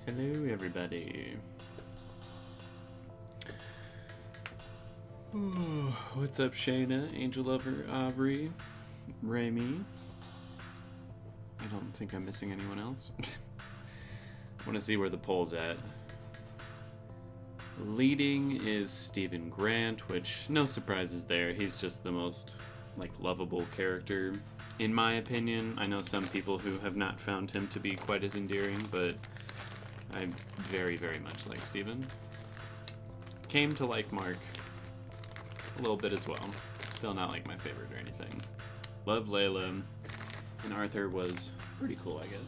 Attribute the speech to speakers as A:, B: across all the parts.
A: Hello, everybody. Ooh, what's up, Shayna, Angel Lover, Aubrey, Rami? I don't think I'm missing anyone else. I want to see where the poll's at. Leading is Stephen Grant, which no surprises there. He's just the most lovable character, in my opinion. I know some people who have not found him to be quite as endearing, but I very, very much like Stephen. Came to like Mark a little bit as well. Still not like my favorite or anything. Love Layla, and Arthur was pretty cool, I guess.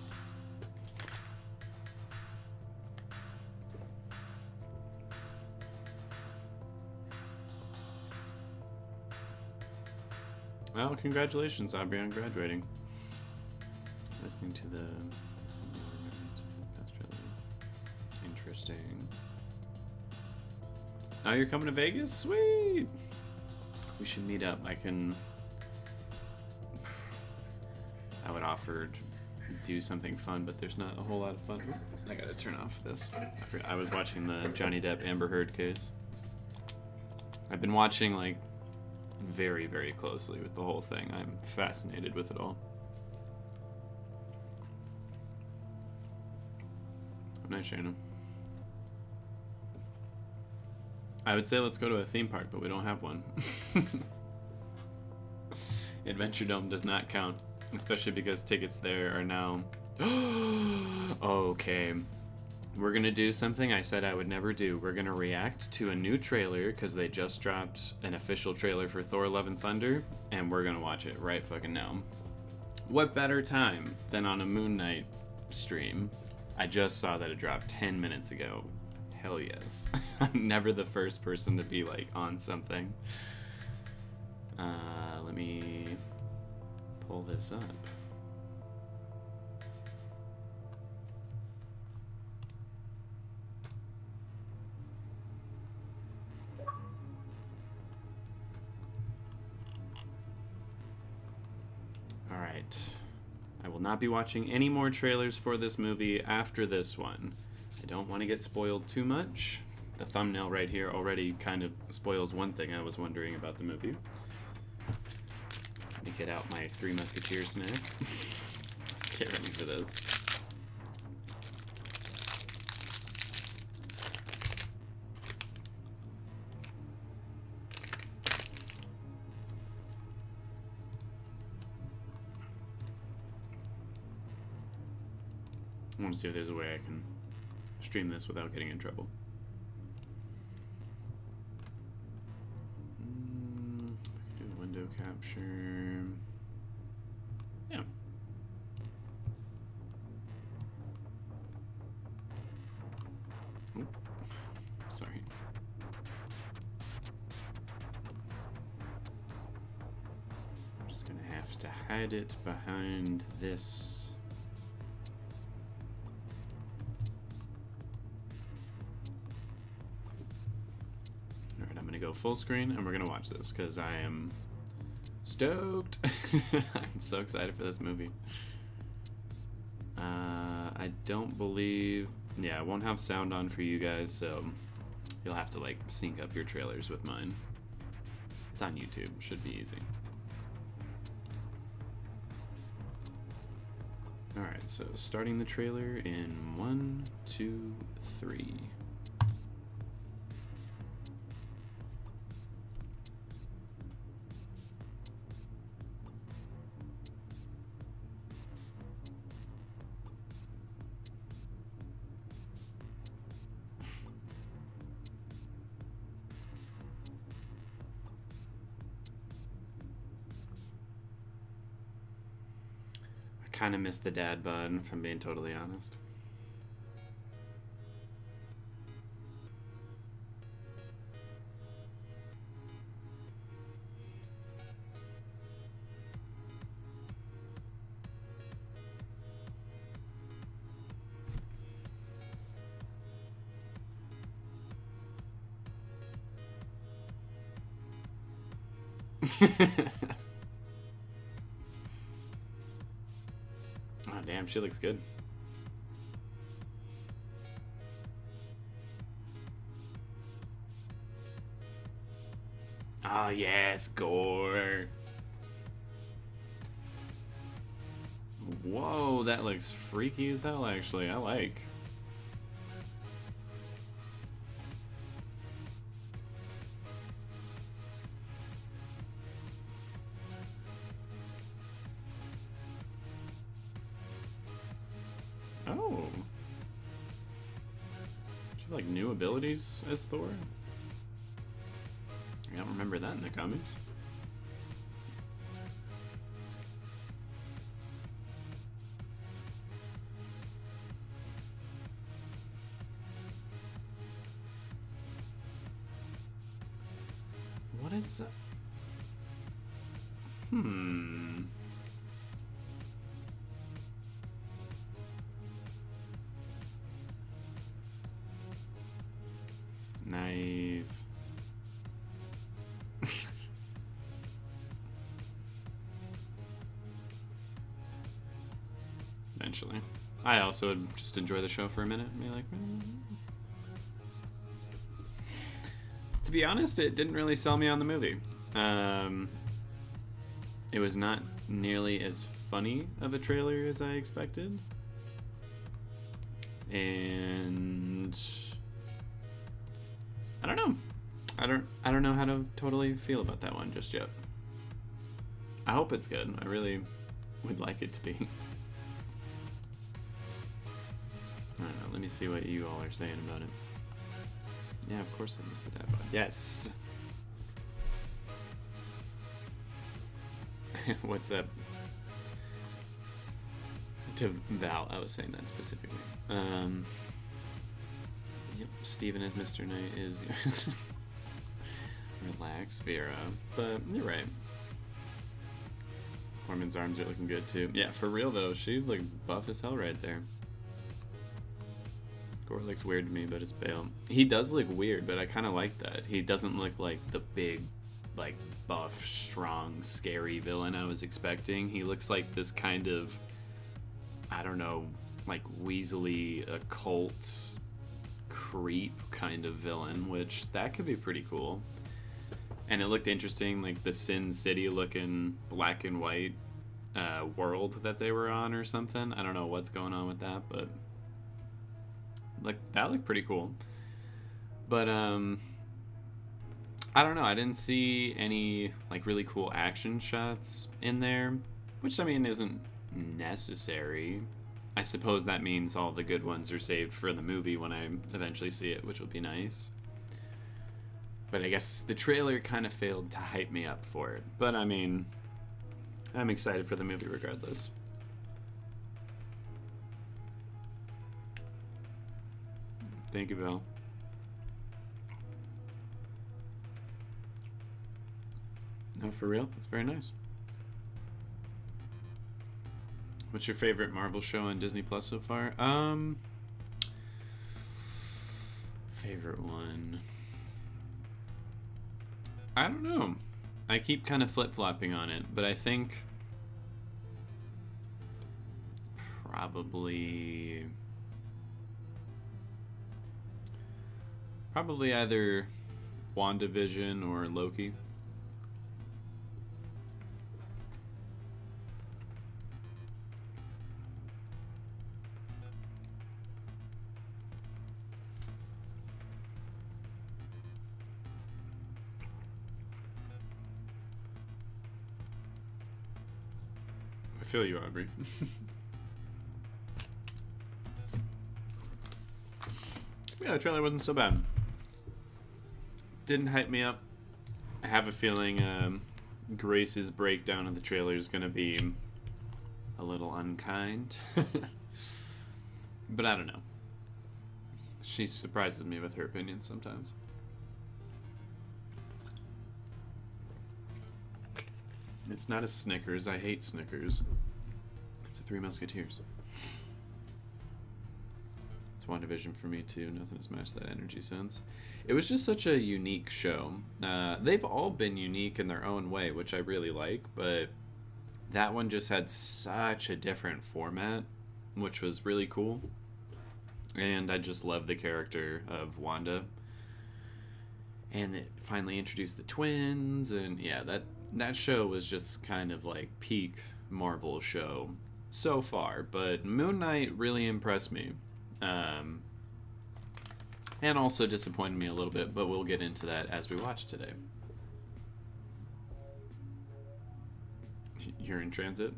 A: Well, congratulations, Aubrey, on graduating. Listening to the... Interesting. Oh, you're coming to Vegas? Sweet! We should meet up. I would offer to do something fun, but there's not a whole lot of fun. I gotta turn off this. I was watching the Johnny Depp Amber Heard case. I've been watching, very, very closely with the whole thing. I'm fascinated with it all. Nice, Shannon. I would say let's go to a theme park, but we don't have one. Adventure Dome does not count, especially because tickets there are now... Okay. We're going to do something I said I would never do. We're going to react to a new trailer, because they just dropped an official trailer for Thor Love and Thunder, and we're going to watch it right fucking now. What better time than on a Moon Knight stream? I just saw that it dropped 10 minutes ago. Hell yes. I'm never the first person to be on something. Let me pull this up. All right. I will not be watching any more trailers for this movie after this one. I don't want to get spoiled too much. The thumbnail right here already kind of spoils one thing I was wondering about the movie. Let me get out my Three Musketeers snack. Get ready for this. I want to see if there's a way I can stream this without getting in trouble. I can do window capture. Yeah. Oh, sorry. I'm just gonna have to hide it behind this. Go full screen and we're gonna watch this because I am stoked. I'm so excited for this movie. I don't believe, I won't have sound on for you guys, so you'll have to sync up your trailers with mine. It's on YouTube, should be easy. Alright, so starting the trailer in 1, 2, 3. Kind of missed the dad bod, if I'm being totally honest. Oh, damn, she looks good. Oh, yes, gore. Whoa, that looks freaky as hell, actually. I like. Oh. She have, like, new abilities as Thor? I don't remember that in the comics. What is that? Nice. Eventually. I also would just enjoy the show for a minute and be like, To be honest, it didn't really sell me on the movie. It was not nearly as funny of a trailer as I expected. And I don't know. I don't know how to totally feel about that one just yet. I hope it's good. I really would like it to be. I don't know. Let me see what you all are saying about it. Yeah, of course I missed the dad bod. Yes. What's up? To Val, I was saying that specifically. Yep, Steven as Mr. Knight is... Relax, Vera. But you're right. Norman's arms are looking good too. Yeah, for real though, she like buff as hell right there. Gore looks weird to me, but it's Bale. He does look weird, but I kind of like that. He doesn't look like the big, like, buff, strong, scary villain I was expecting. He looks like this kind of, I don't know, like weaselly occult creep kind of villain, which that could be pretty cool. And it looked interesting, like the Sin City looking black and white world that they were on or something. I don't know what's going on with that, but like that looked pretty cool. But I don't know, I didn't see any like really cool action shots in there, which I mean isn't necessary. I suppose that means all the good ones are saved for the movie when I eventually see it, which will be nice. But I guess the trailer kind of failed to hype me up for it. But I mean, I'm excited for the movie regardless. Thank you, Bill. No, for real? That's very nice. What's your favorite Marvel show on Disney Plus so far? Favorite one. I don't know. I keep kind of flip-flopping on it, but I think probably either WandaVision or Loki. I feel you, Aubrey. Yeah, the trailer wasn't so bad. Didn't hype me up. I have a feeling Grace's breakdown of the trailer is going to be a little unkind. But I don't know. She surprises me with her opinions sometimes. It's not a Snickers. I hate Snickers. It's a Three Musketeers. It's WandaVision for me too. Nothing has matched that energy since. It was just such a unique show. They've all been unique in their own way, which I really like, but that one just had such a different format, which was really cool. And I just love the character of Wanda. and it finally introduced the twins, and yeah, that show was just kind of like peak Marvel show so far. But Moon Knight really impressed me, and also disappointed me a little bit, but we'll get into that as we watch today. You're in transit?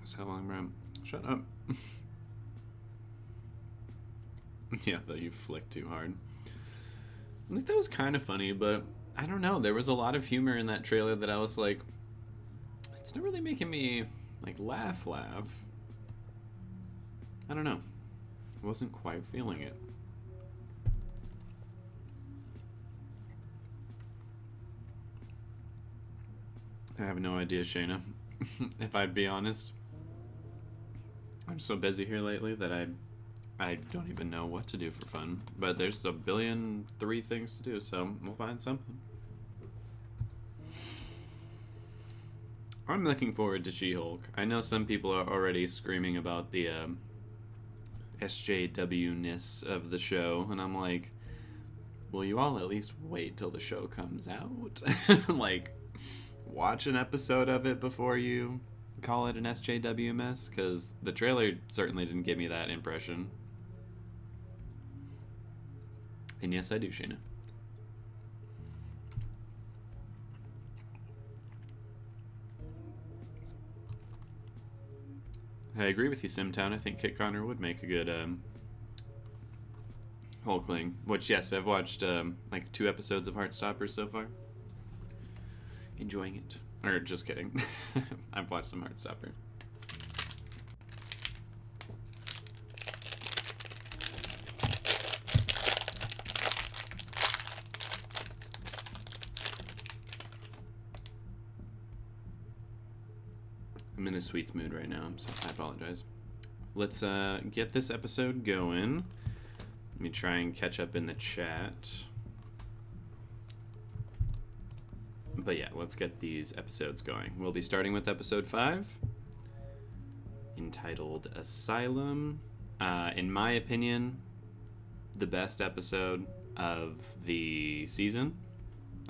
A: So long, bro. Shut up. Yeah, though you flicked too hard. I think that was kind of funny, but I don't know. There was a lot of humor in that trailer that I was like, it's not really making me like laugh. I don't know. I wasn't quite feeling it. I have no idea, Shayna. If I'd be honest, I'm so busy here lately that I don't even know what to do for fun. But there's a billion three things to do, so we'll find something. I'm looking forward to She-Hulk. I know some people are already screaming about the SJW-ness of the show, and I'm like, will you all at least wait till the show comes out? Like, watch an episode of it before you call it an SJW mess? Because the trailer certainly didn't give me that impression. And yes, I do, Shayna. I agree with you, Simtown. I think Kit Connor would make a good Hulkling. Which, yes, I've watched like 2 episodes of Heartstopper so far. Enjoying it. Or, just kidding. I've watched some Heartstopper. I'm in a sweets mood right now, so I apologize. Let's get this episode going. Let me try and catch up in the chat. But yeah, let's get these episodes going. We'll be starting with episode 5, entitled Asylum. In my opinion, the best episode of the season.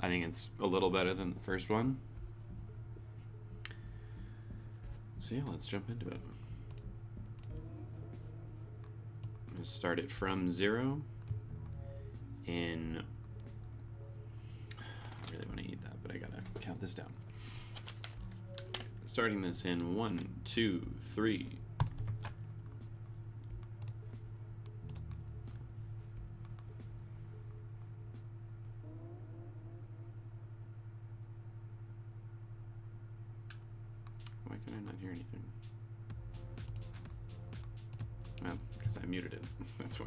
A: I think it's a little better than the first one. So yeah, let's jump into it. I'm going to start it from 0 in... I really want to eat that, but I gotta count this down. Starting this in 1, 2, 3. Why can I not hear anything? Well, because I muted it. That's why.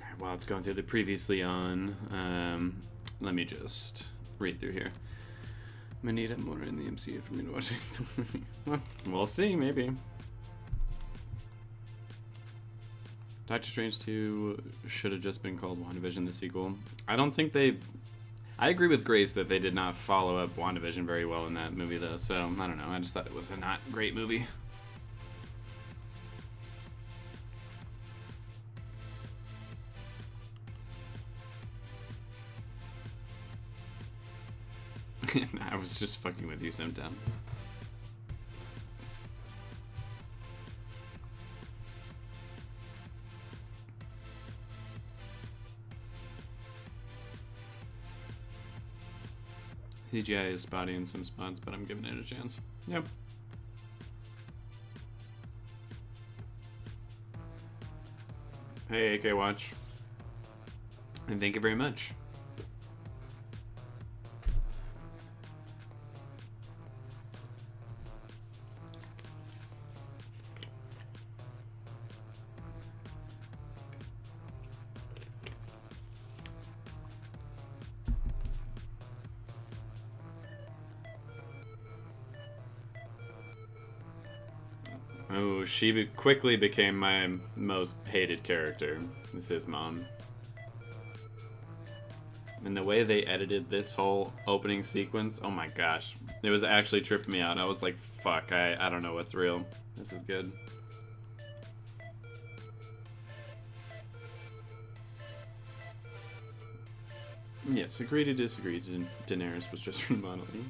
A: Alright, while it's going through the previously on, let me just read through here. I'm gonna need it more in the MCU for me to watch it. Well, we'll see, maybe. Doctor Strange 2 should have just been called WandaVision, the sequel. I don't think they... I agree with Grace that they did not follow up WandaVision very well in that movie, though, so I don't know. I just thought it was a not great movie. I was just fucking with you, Simtown. CGI is spotty in some spots, but I'm giving it a chance. Yep. Hey, AK Watch. And thank you very much. Oh, she quickly became my most hated character. This is his mom. And the way they edited this whole opening sequence, oh my gosh. It was actually tripping me out. I was like, fuck, I don't know what's real. This is good. Yes, agree to disagree. Daenerys was just remodeling.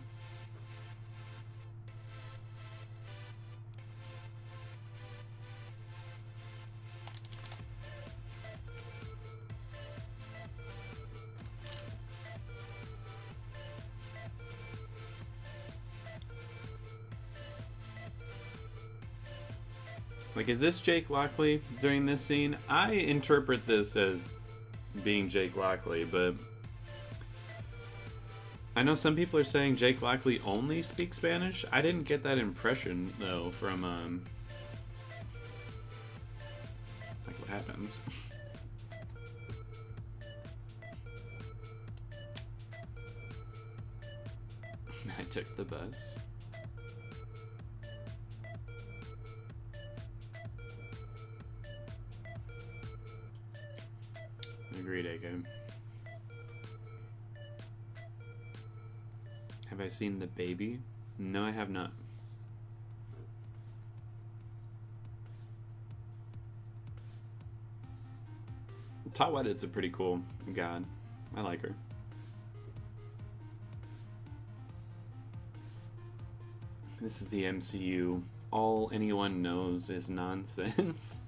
A: Like, is this Jake Lockley during this scene? I interpret this as being Jake Lockley, but I know some people are saying Jake Lockley only speaks Spanish. I didn't get that impression, though, from, like, what happens? I took the bus. Agreed, AK. Have I seen The Baby? No, I have not. Tawedit's a pretty cool god. I like her. This is the MCU. All anyone knows is nonsense.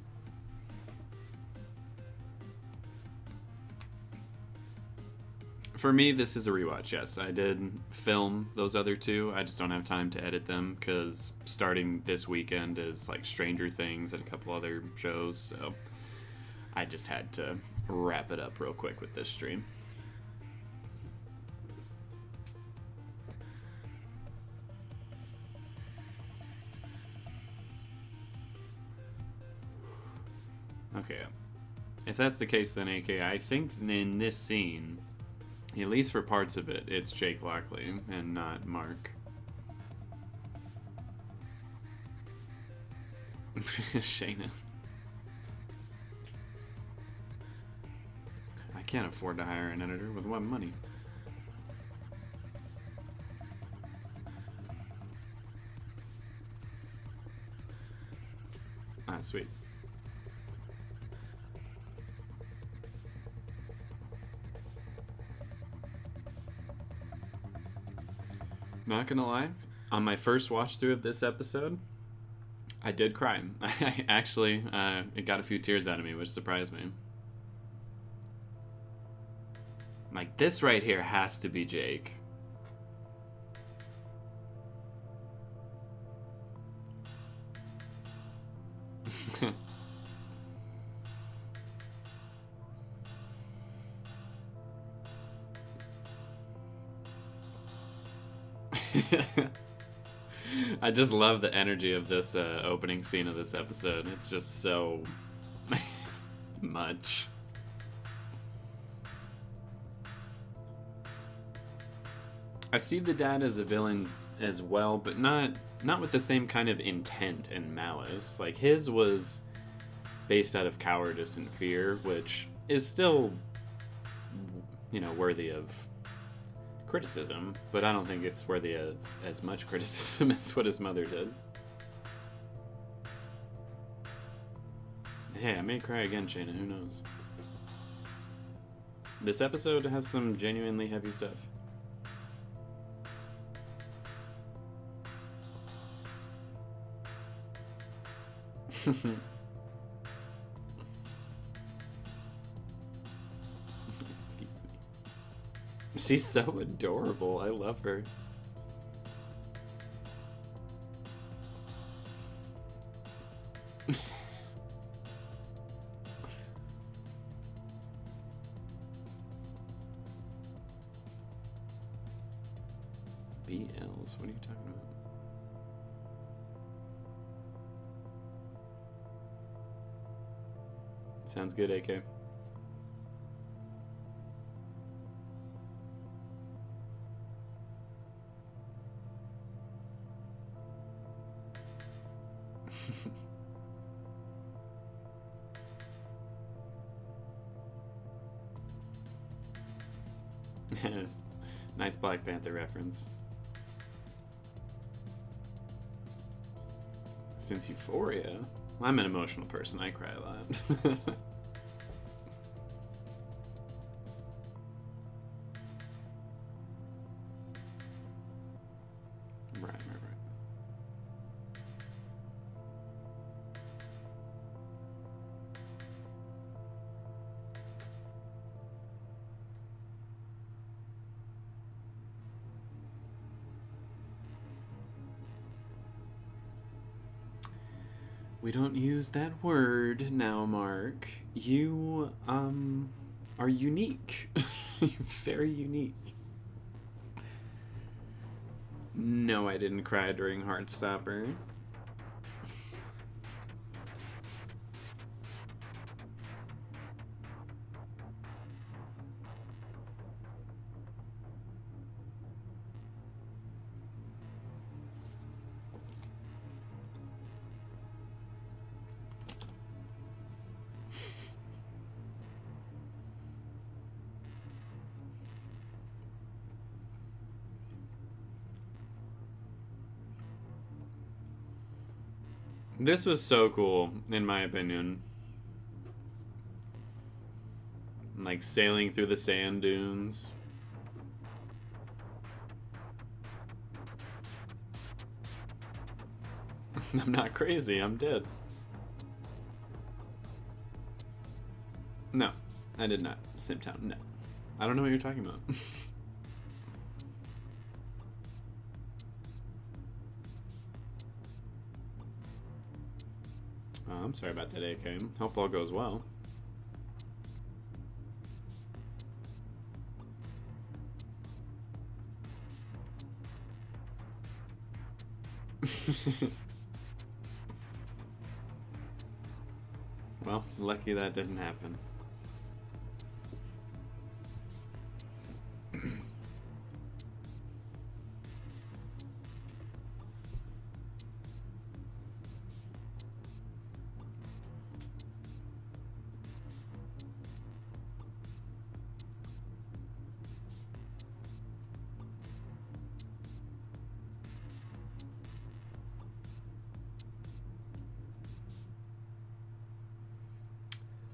A: For me, this is a rewatch, yes. I did film those other two. I just don't have time to edit them because starting this weekend is like Stranger Things and a couple other shows. So I just had to wrap it up real quick with this stream. Okay. If that's the case, then AK, I think in this scene, at least for parts of it, it's Jake Lockley and not Mark. Shayna. I can't afford to hire an editor with what money? Ah, sweet. Not gonna lie, on my first watch through of this episode, I did cry. I actually, it got a few tears out of me, which surprised me. Like, this right here has to be Jake. I just love the energy of this opening scene of this episode. It's just so much. I see the dad as a villain as well, but not with the same kind of intent and malice. Like, his was based out of cowardice and fear, which is still, you know, worthy of criticism, but I don't think it's worthy of as much criticism as what his mother did. Hey, I may cry again, Shayna, who knows? This episode has some genuinely heavy stuff. Excuse me. She's so adorable. I love her. BLs? What are you talking about? Sounds good, AK. Nice Black Panther reference. Since Euphoria, I'm an emotional person. I cry a lot. Right. We don't use that word now, Mark. You, are unique. You're very unique. No, I didn't cry during Heartstopper. This was so cool, in my opinion. Like sailing through the sand dunes. I'm not crazy, I'm dead. No, I did not. Simtown, no. I don't know what you're talking about. Oh, I'm sorry about that, AK. Hope all goes well. Well, lucky that didn't happen.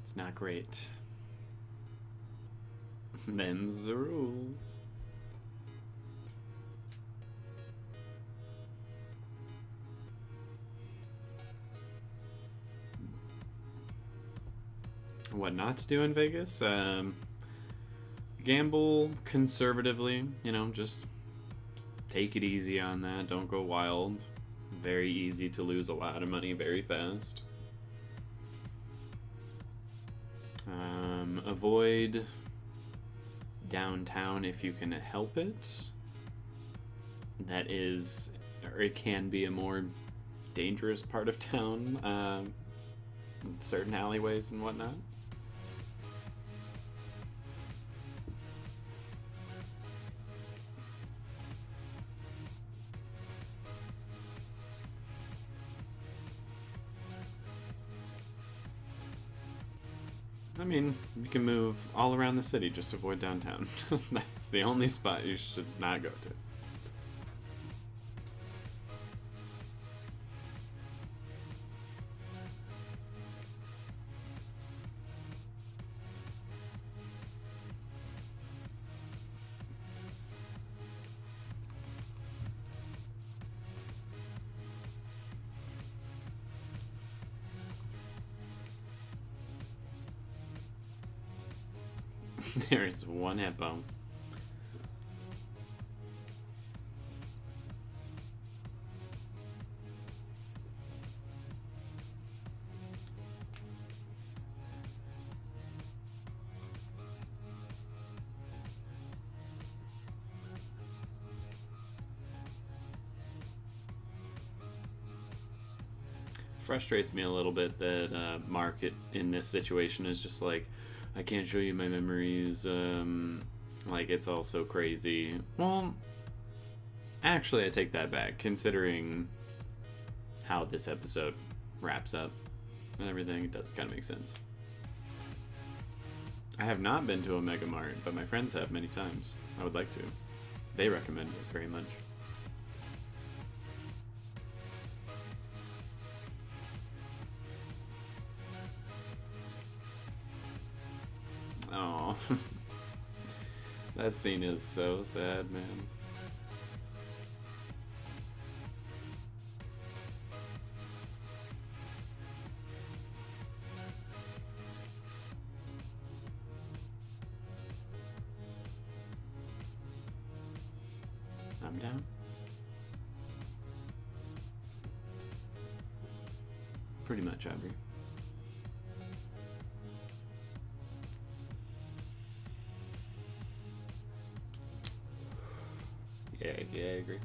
A: It's not great. Them's the rules. What not to do in Vegas? Gamble conservatively, you know, just take it easy on that. Don't go wild. Very easy to lose a lot of money very fast. Avoid downtown if you can help it. That is, or it can be a more dangerous part of town, certain alleyways and whatnot. I mean, you can move all around the city, just avoid downtown. That's the only spot you should not go to. There's one hippo. Frustrates me a little bit that Mark in this situation is just like, I can't show you my memories, like, it's all so crazy. Well, actually, I take that back, considering how this episode wraps up and everything. It does kind of make sense. I have not been to a Mega Mart, but my friends have many times. I would like to. They recommend it very much. Oh, that scene is so sad, man. I'm down. Pretty much, Aubrey. Yeah, I agree.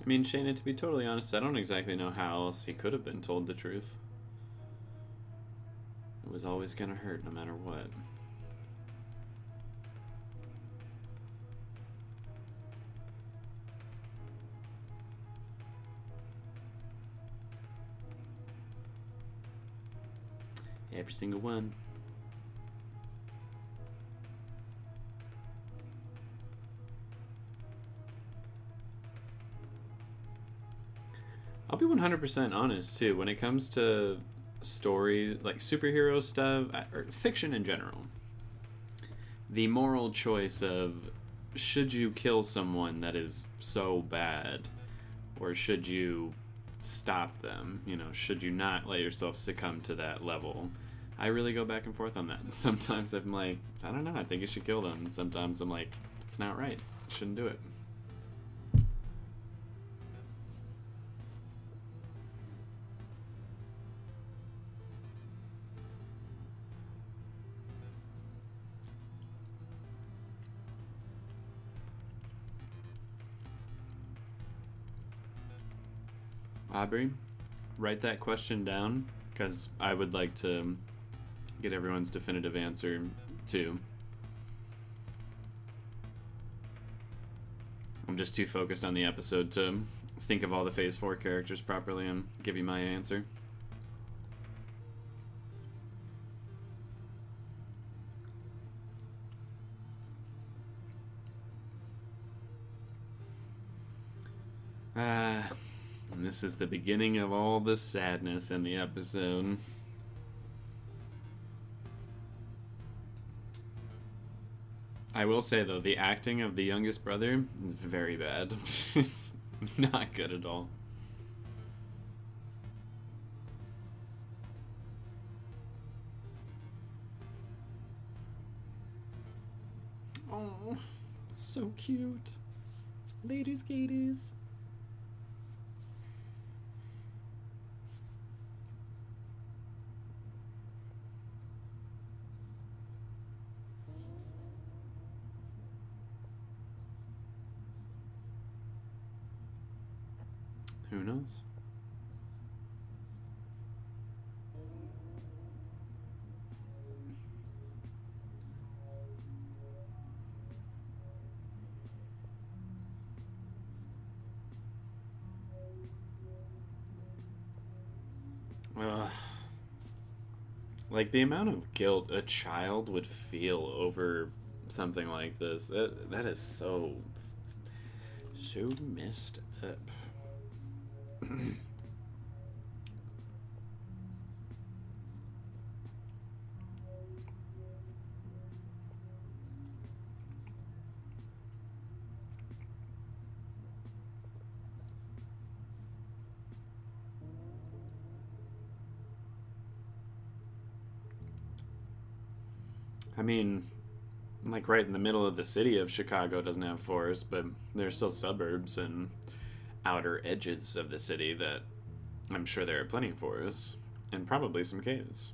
A: I mean, Shayna, to be totally honest, I don't exactly know how else he could have been told the truth. It was always gonna hurt no matter what. Every single one. I'll be 100% honest too. When it comes to story, like superhero stuff, or fiction in general, the moral choice of should you kill someone that is so bad, or should you stop them? You know, should you not let yourself succumb to that level? I really go back and forth on that. Sometimes I'm like, I don't know, I think you should kill them. And sometimes I'm like, it's not right. Shouldn't do it. Aubrey, write that question down, because I would like to get everyone's definitive answer too. I'm just too focused on the episode to think of all the Phase 4 characters properly and give you my answer. And this is the beginning of all the sadness in the episode. I will say, though, the acting of the youngest brother is very bad. It's not good at all. Oh, so cute. Ladies, gaties. Who knows? Like, the amount of guilt a child would feel over something like this, that is so messed up. I mean, like, right in the middle of the city of Chicago doesn't have forests, but there's still suburbs and outer edges of the city that I'm sure there are plenty of forests, and probably some caves.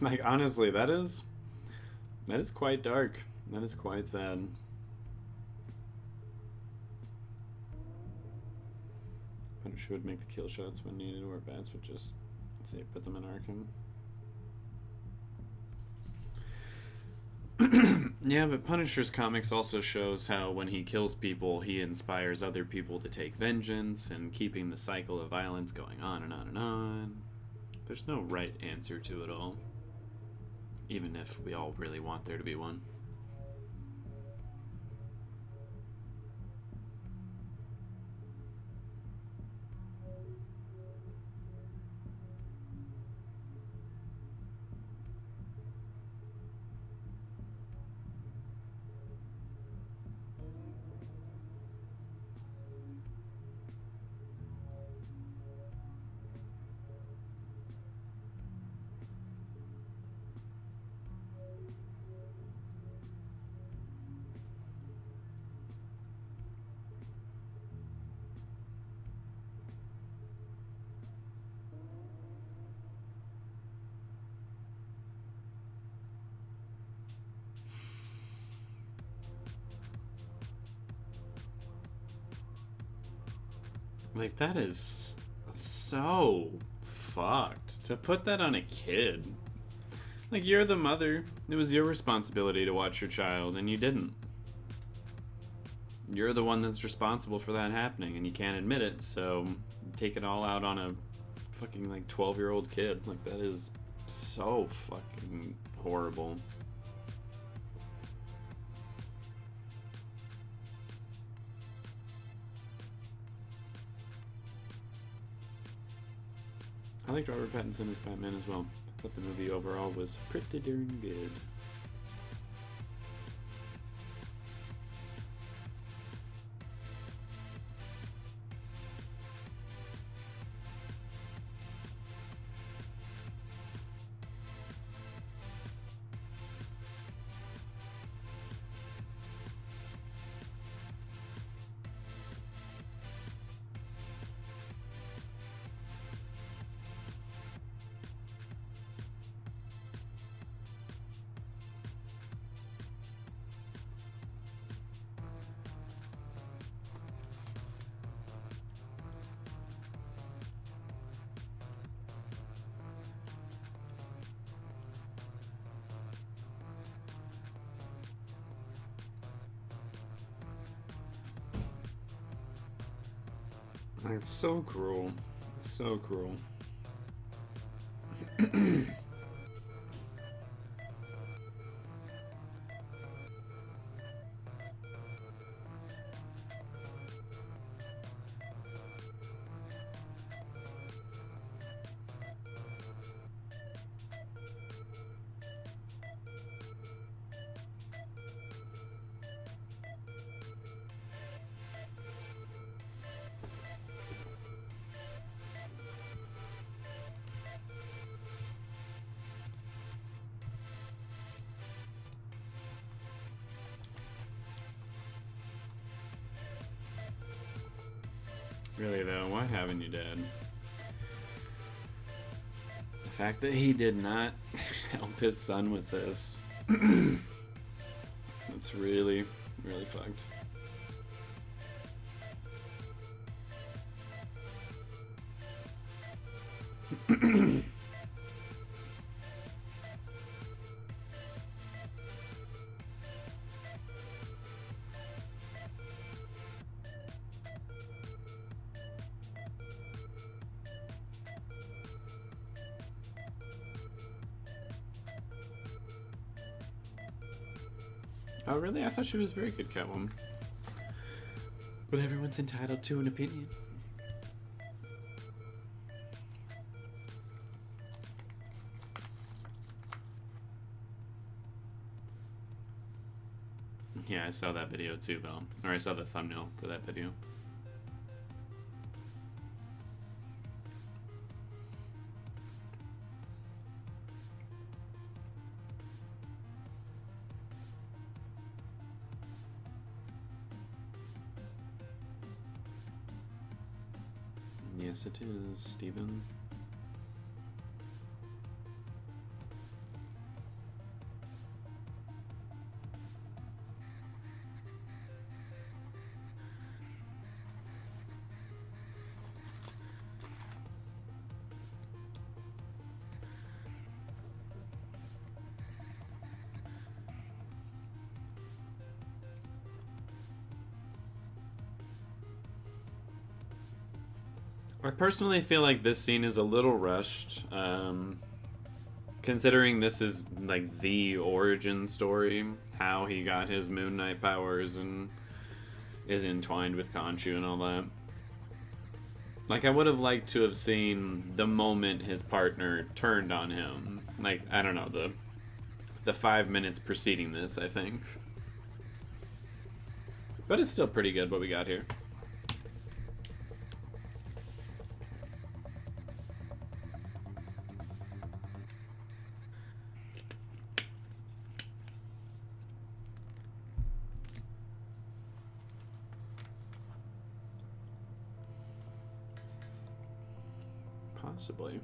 A: Like, honestly, that is quite dark. That is quite sad. Punisher would make the kill shots when needed, or bats would just, say, put them in Arkham. Yeah, but Punisher's comics also shows how when he kills people, he inspires other people to take vengeance and keeping the cycle of violence going on and on and on. There's no right answer to it all, even if we all really want there to be one. Like, that is so fucked. To put that on a kid. Like, you're the mother. It was your responsibility to watch your child, and you didn't. You're the one that's responsible for that happening, and you can't admit it, so take it all out on a fucking, like, 12-year-old kid. Like, that is so fucking horrible. I liked Robert Pattinson as Batman as well. I thought the movie overall was pretty darn good. It's so cruel. So cruel. Really though, why haven't you, Dad? The fact that he did not help his son with this, it's really, really fucked. Oh, really? I thought she was a very good Catwoman. But everyone's entitled to an opinion. Yeah, I saw that video too, though. Or I saw the thumbnail for that video. Yes, it is, Steven. I personally feel like this scene is a little rushed, considering this is like the origin story, how he got his Moon Knight powers and is entwined with Khonshu and all that. Like, I would have liked to have seen the moment his partner turned on him. Like, I don't know, the 5 minutes preceding this, I think. But it's still pretty good what we got here. Possibly.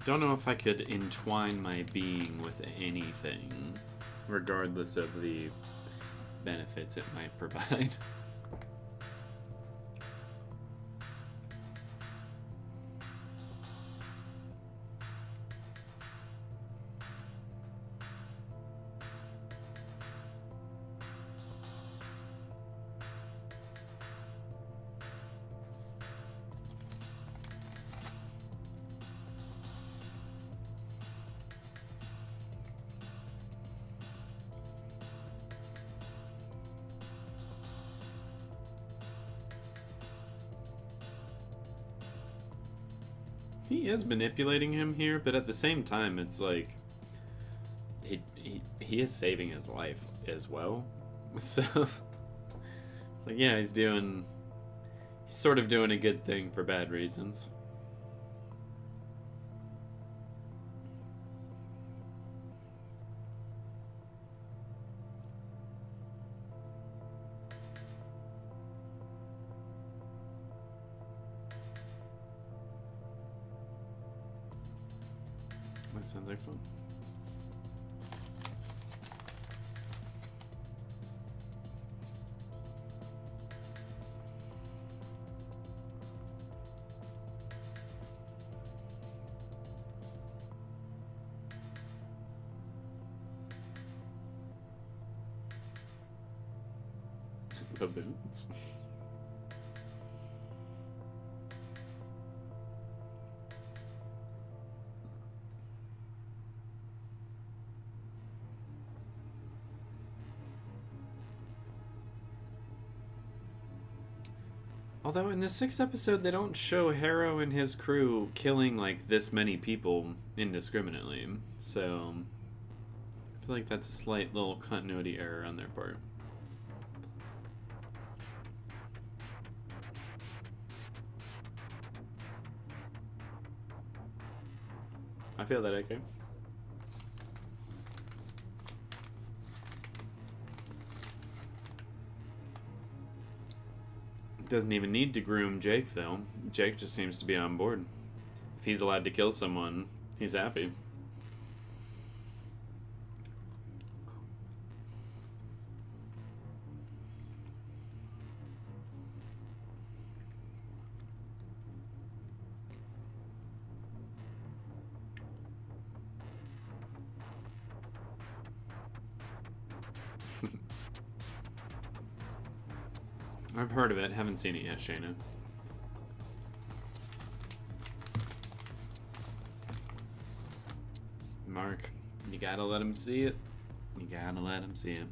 A: Don't know if I could entwine my being with anything, regardless of the benefits it might provide. He is manipulating him here, but at the same time, it's like he is saving his life as well. So it's like, yeah, he's sort of doing a good thing for bad reasons. That sounds like fun. Baboons. Although in the 6th episode, they don't show Harrow and his crew killing like this many people indiscriminately. So I feel like that's a slight little continuity error on their part. I feel that okay. Doesn't even need to groom Jake, though. Jake just seems to be on board. If he's allowed to kill someone, he's happy. I've heard of it, haven't seen it yet, Shayna. Mark, you gotta let him see it. You gotta let him see it.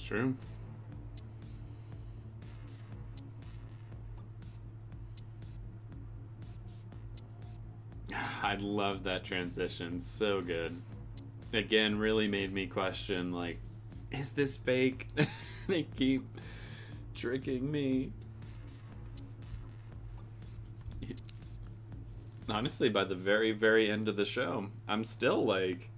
A: true. I love that transition. So good. Again, really made me question, like, is this fake? They keep tricking me. Honestly, by the very, very end of the show, I'm still like,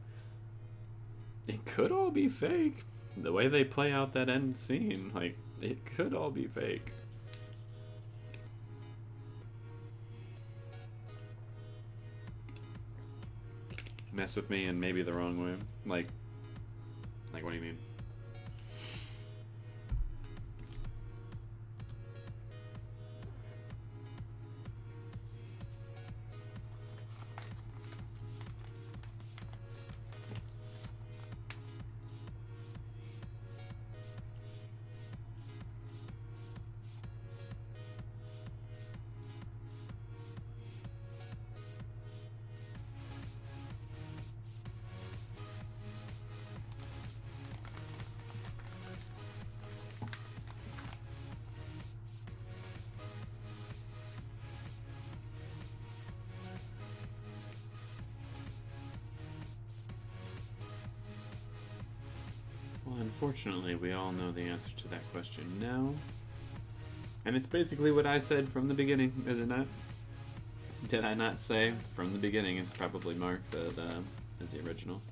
A: it could all be fake. The way they play out that end scene, like, it could all be fake. Mess with me and maybe the wrong way. Like, what do you mean? Well, unfortunately, we all know the answer to that question now. And it's basically what I said from the beginning, is it not? Did I not say from the beginning it's probably marked that as the original?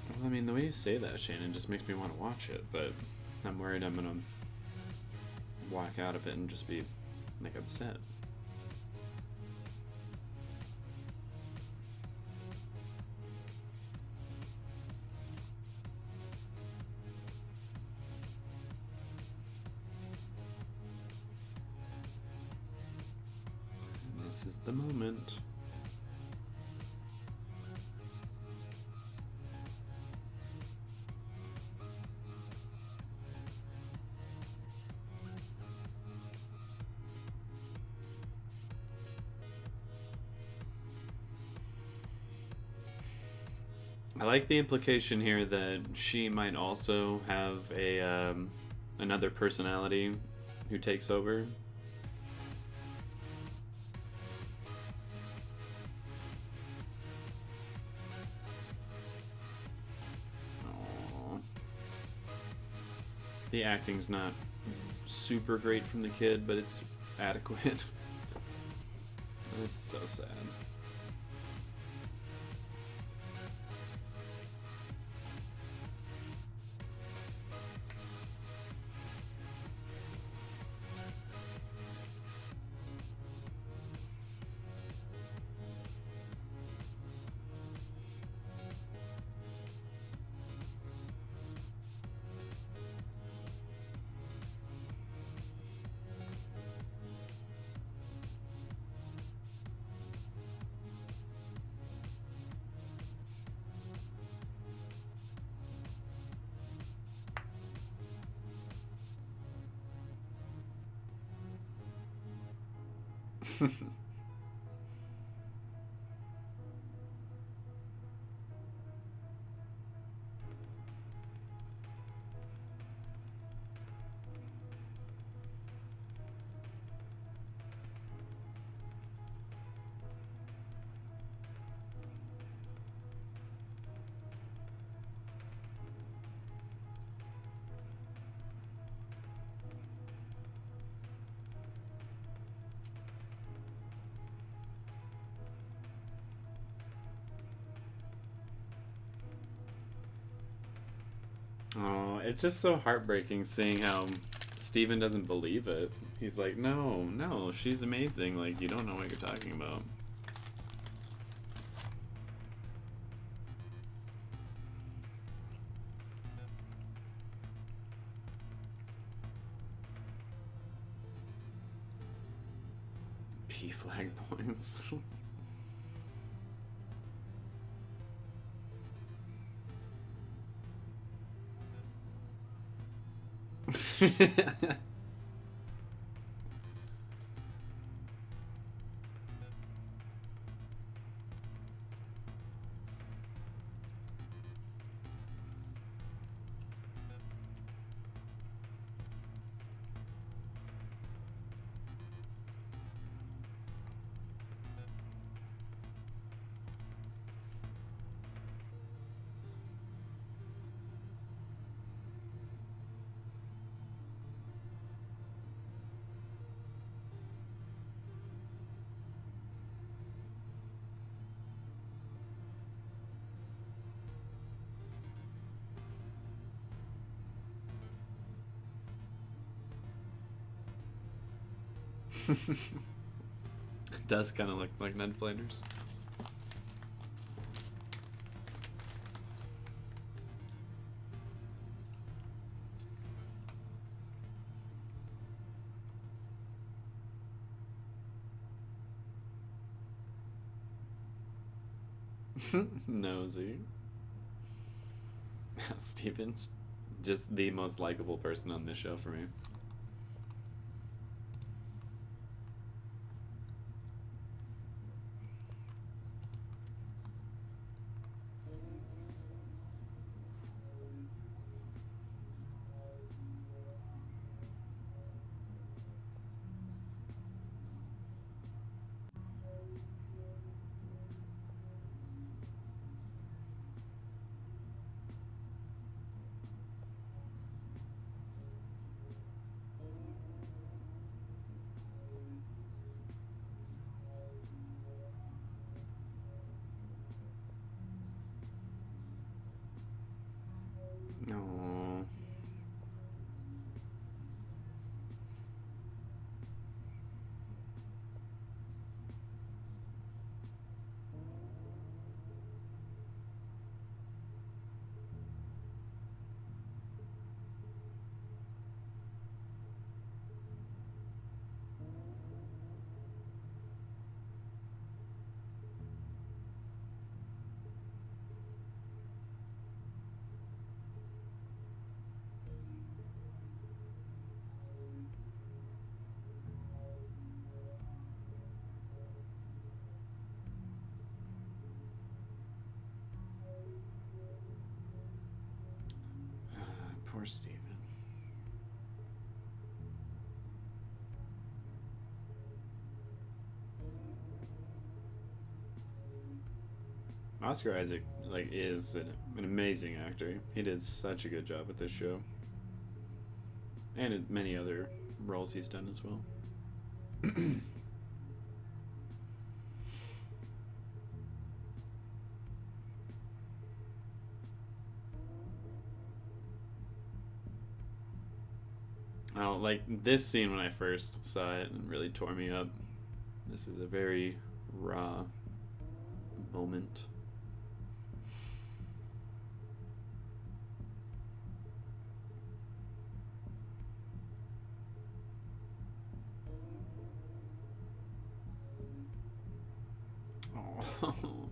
A: Well, I mean, the way you say that, Shannon, just makes me want to watch it, but I'm worried I'm gonna walk out of it and just be, like, upset. This is the moment. I like the implication here that she might also have a another personality who takes over. Aww. The acting's not super great from the kid, but it's adequate. This is so sad. Oh, it's just so heartbreaking seeing how Steven doesn't believe it. He's like, no, she's amazing. Like, you don't know what you're talking about. P flag points. It does kind of look like Ned Flanders. Nosy. Steven's just the most likable person on this show for me. No. Poor Steven. Oscar Isaac is an amazing actor. He did such a good job with this show, and in many other roles he's done as well. Oh, like this scene when I first saw it and really tore me up. This is a very raw moment. Oh.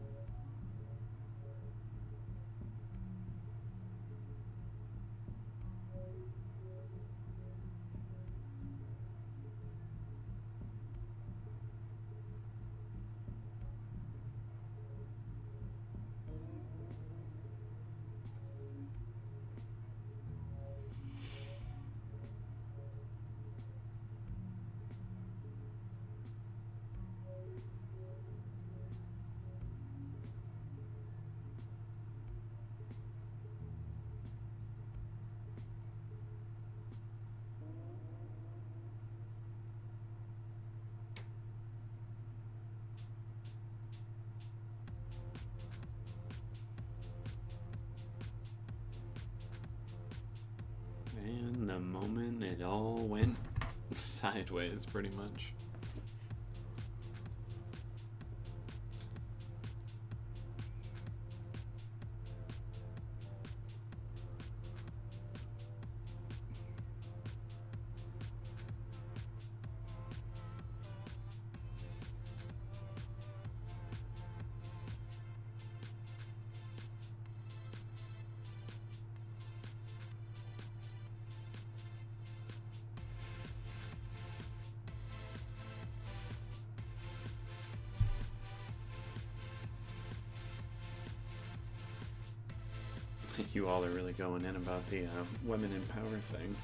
A: And the moment it all went sideways, pretty much. You all are really going in about the women in power thing.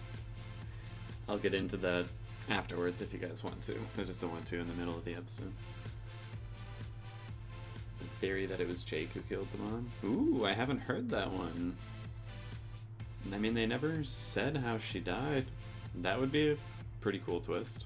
A: I'll get into that afterwards if you guys want to. I just don't want to in the middle of the episode. The theory that it was Jake who killed the mom? Ooh, I haven't heard that one. I mean, they never said how she died. That would be a pretty cool twist.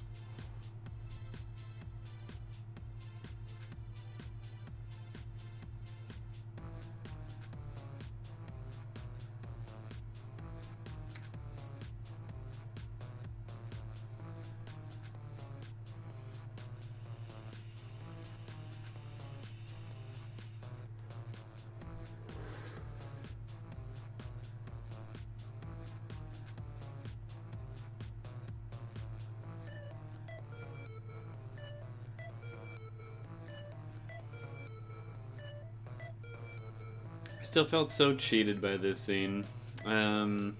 A: I still felt so cheated by this scene. Not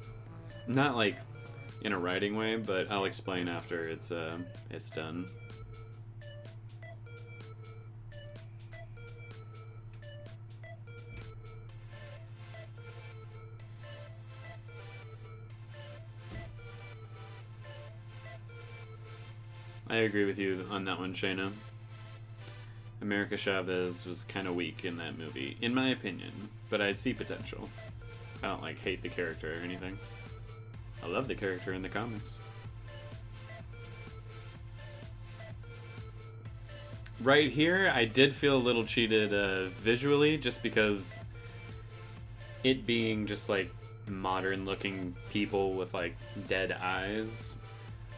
A: like in a writing way, but I'll explain after it's done. I agree with you on that one, Shayna. America Chavez was kind of weak in that movie, in my opinion, but I see potential. I don't like hate the character or anything. I love the character in the comics. Right here, I did feel a little cheated visually, just because it being just like modern looking people with like dead eyes,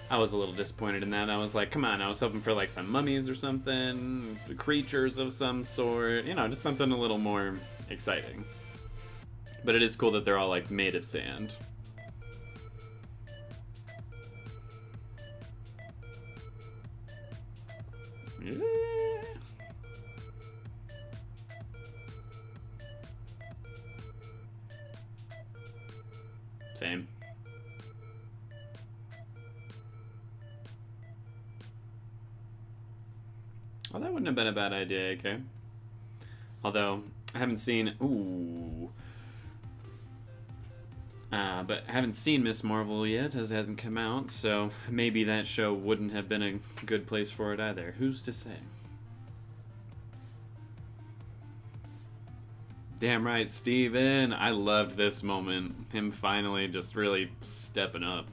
A: I was a little disappointed in that. I was like, come on, I was hoping for like some mummies or something, creatures of some sort, you know, just something a little more exciting. But it is cool that they're all like made of sand. Yeah. Same. Oh, that wouldn't have been a bad idea, okay? Although, I haven't seen... Ooh. But I haven't seen Miss Marvel yet, as it hasn't come out, so maybe that show wouldn't have been a good place for it either. Who's to say? Damn right, Steven! I loved this moment. Him finally just really stepping up.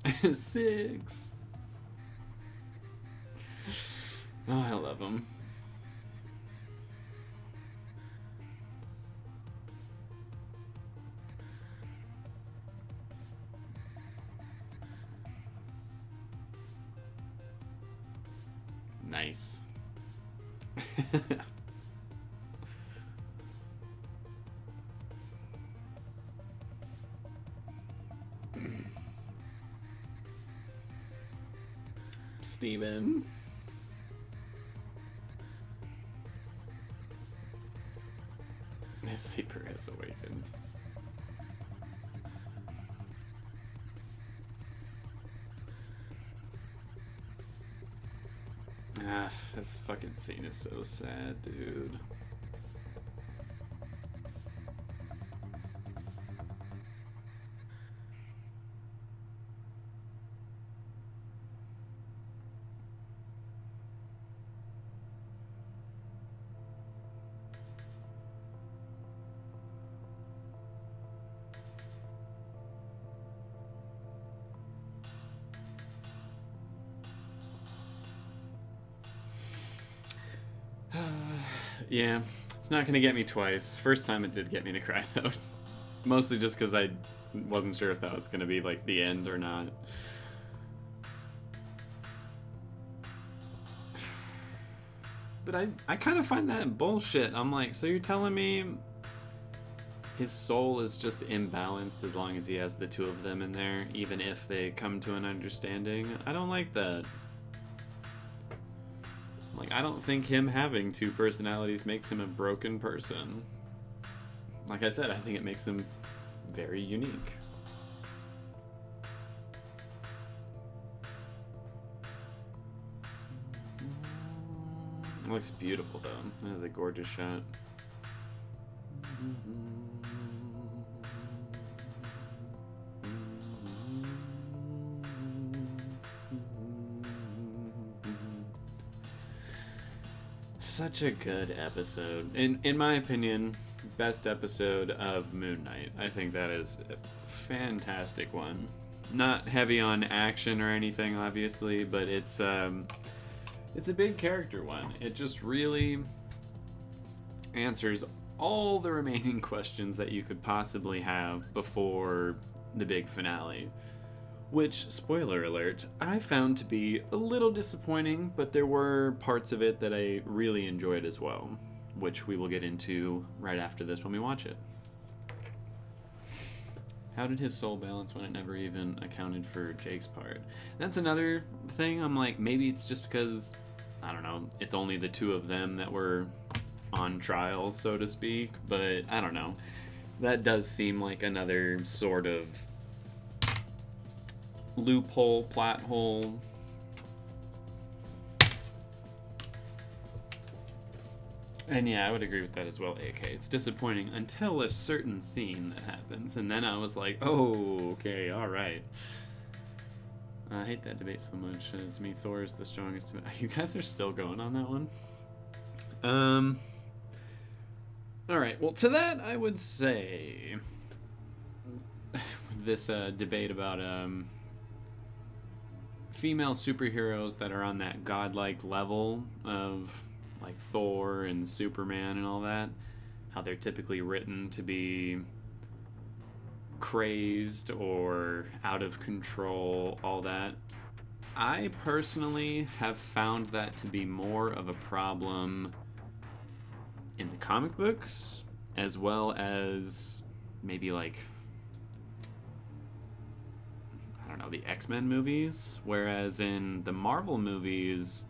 A: Okay. 6! Oh, I love him. Nice. Steven. The sleeper has awakened. Ah, this fucking scene is so sad, dude. Yeah, it's not gonna get me twice. First time it did get me to cry though. Mostly just because I wasn't sure if that was gonna be like the end or not. But I kind of find that bullshit. I'm like, so you're telling me his soul is just imbalanced as long as he has the two of them in there, even if they come to an understanding? I don't like that. Like, I don't think him having two personalities makes him a broken person. Like I said, I think it makes him very unique. It looks beautiful, though. That is a gorgeous shot. Such a good episode. In my opinion, best episode of Moon Knight. I think that is a fantastic one. Not heavy on action or anything, obviously, but it's a big character one. It just really answers all the remaining questions that you could possibly have before the big finale. Which, spoiler alert, I found to be a little disappointing, but there were parts of it that I really enjoyed as well, which we will get into right after this when we watch it. How did his soul balance when it never even accounted for Jake's part? That's another thing. I'm like, maybe it's just because I don't know, it's only the two of them that were on trial, so to speak, but I don't know. That does seem like another sort of loophole, plot hole. And yeah, I would agree with that as well, AK. It's disappointing until a certain scene that happens, and then I was like, oh, okay, alright. I hate that debate so much. To me, Thor is the strongest. You guys are still going on that one? Alright, well, to that, I would say this debate about female superheroes that are on that godlike level of like Thor and Superman and all that, how they're typically written to be crazed or out of control, all that. I personally have found that to be more of a problem in the comic books, as well as maybe like, I don't know, the X-Men movies, whereas in the Marvel movies,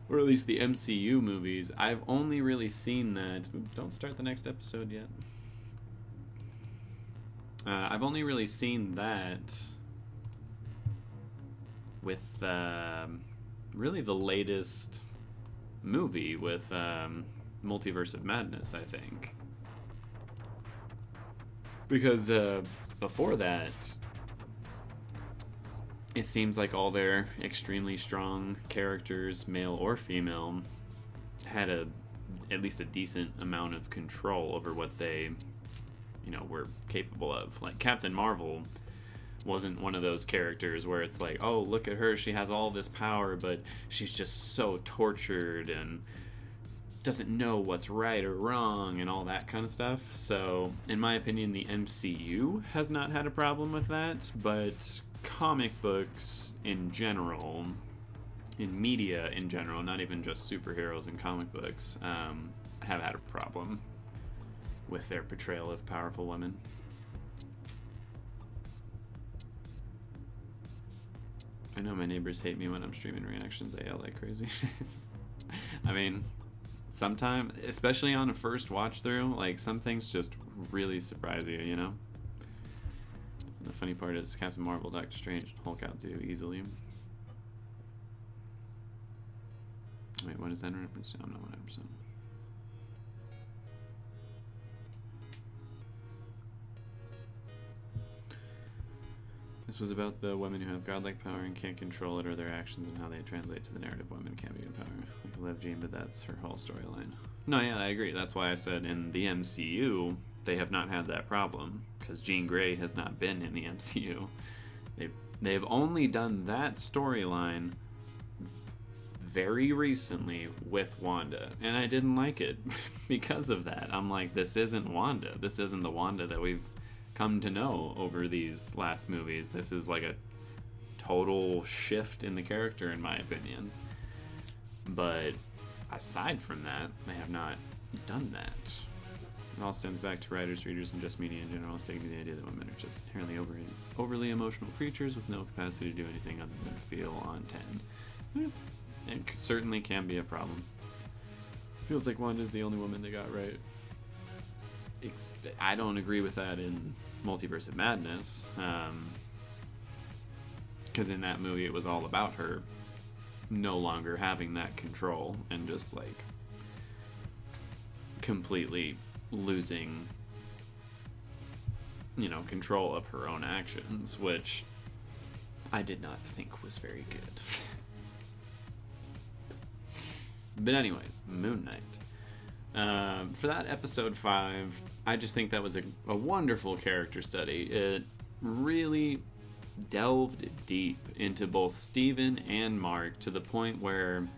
A: or at least the MCU movies, I've only really seen that. Oops, don't start the next episode yet. I've only really seen that with really the latest movie with Multiverse of Madness, I think. Because before that, it seems like all their extremely strong characters, male or female, had at least a decent amount of control over what they, were capable of. Like Captain Marvel wasn't one of those characters where it's like, oh, look at her, she has all this power, but she's just so tortured and doesn't know what's right or wrong and all that kind of stuff. So, in my opinion, the MCU has not had a problem with that, but comic books in general, in media in general, not even just superheroes and comic books, have had a problem with their portrayal of powerful women. I know my neighbors hate me when I'm streaming reactions. They yell like crazy. I mean, sometimes, especially on a first watch through, like some things just really surprise you, you know? The funny part is Captain Marvel, Doctor Strange, and Hulk outdo easily. Wait, what is that 100%? I'm not 100%. This was about the women who have godlike power and can't control it or their actions and how they translate to the narrative. Women can be in power. Like Lev Jean, but that's her whole storyline. No, yeah, I agree. That's why I said in the MCU, they have not had that problem, because Jean Grey has not been in the MCU. They've only done that storyline very recently with Wanda, and I didn't like it because of that. I'm like, this isn't Wanda. This isn't the Wanda that we've come to know over these last movies. This is like a total shift in the character, in my opinion. But aside from that, they have not done that. It all stems back to writers, readers, and just media in general, sticking to the idea that women are just inherently overly emotional creatures with no capacity to do anything other than feel on 10. It certainly can be a problem. Feels like Wanda's the only woman they got right. I don't agree with that in Multiverse of Madness, because in that movie it was all about her no longer having that control and just like completely losing, control of her own actions, which I did not think was very good. But anyways, Moon Knight. For that episode 5, I just think that was a wonderful character study. It really delved deep into both Steven and Mark to the point where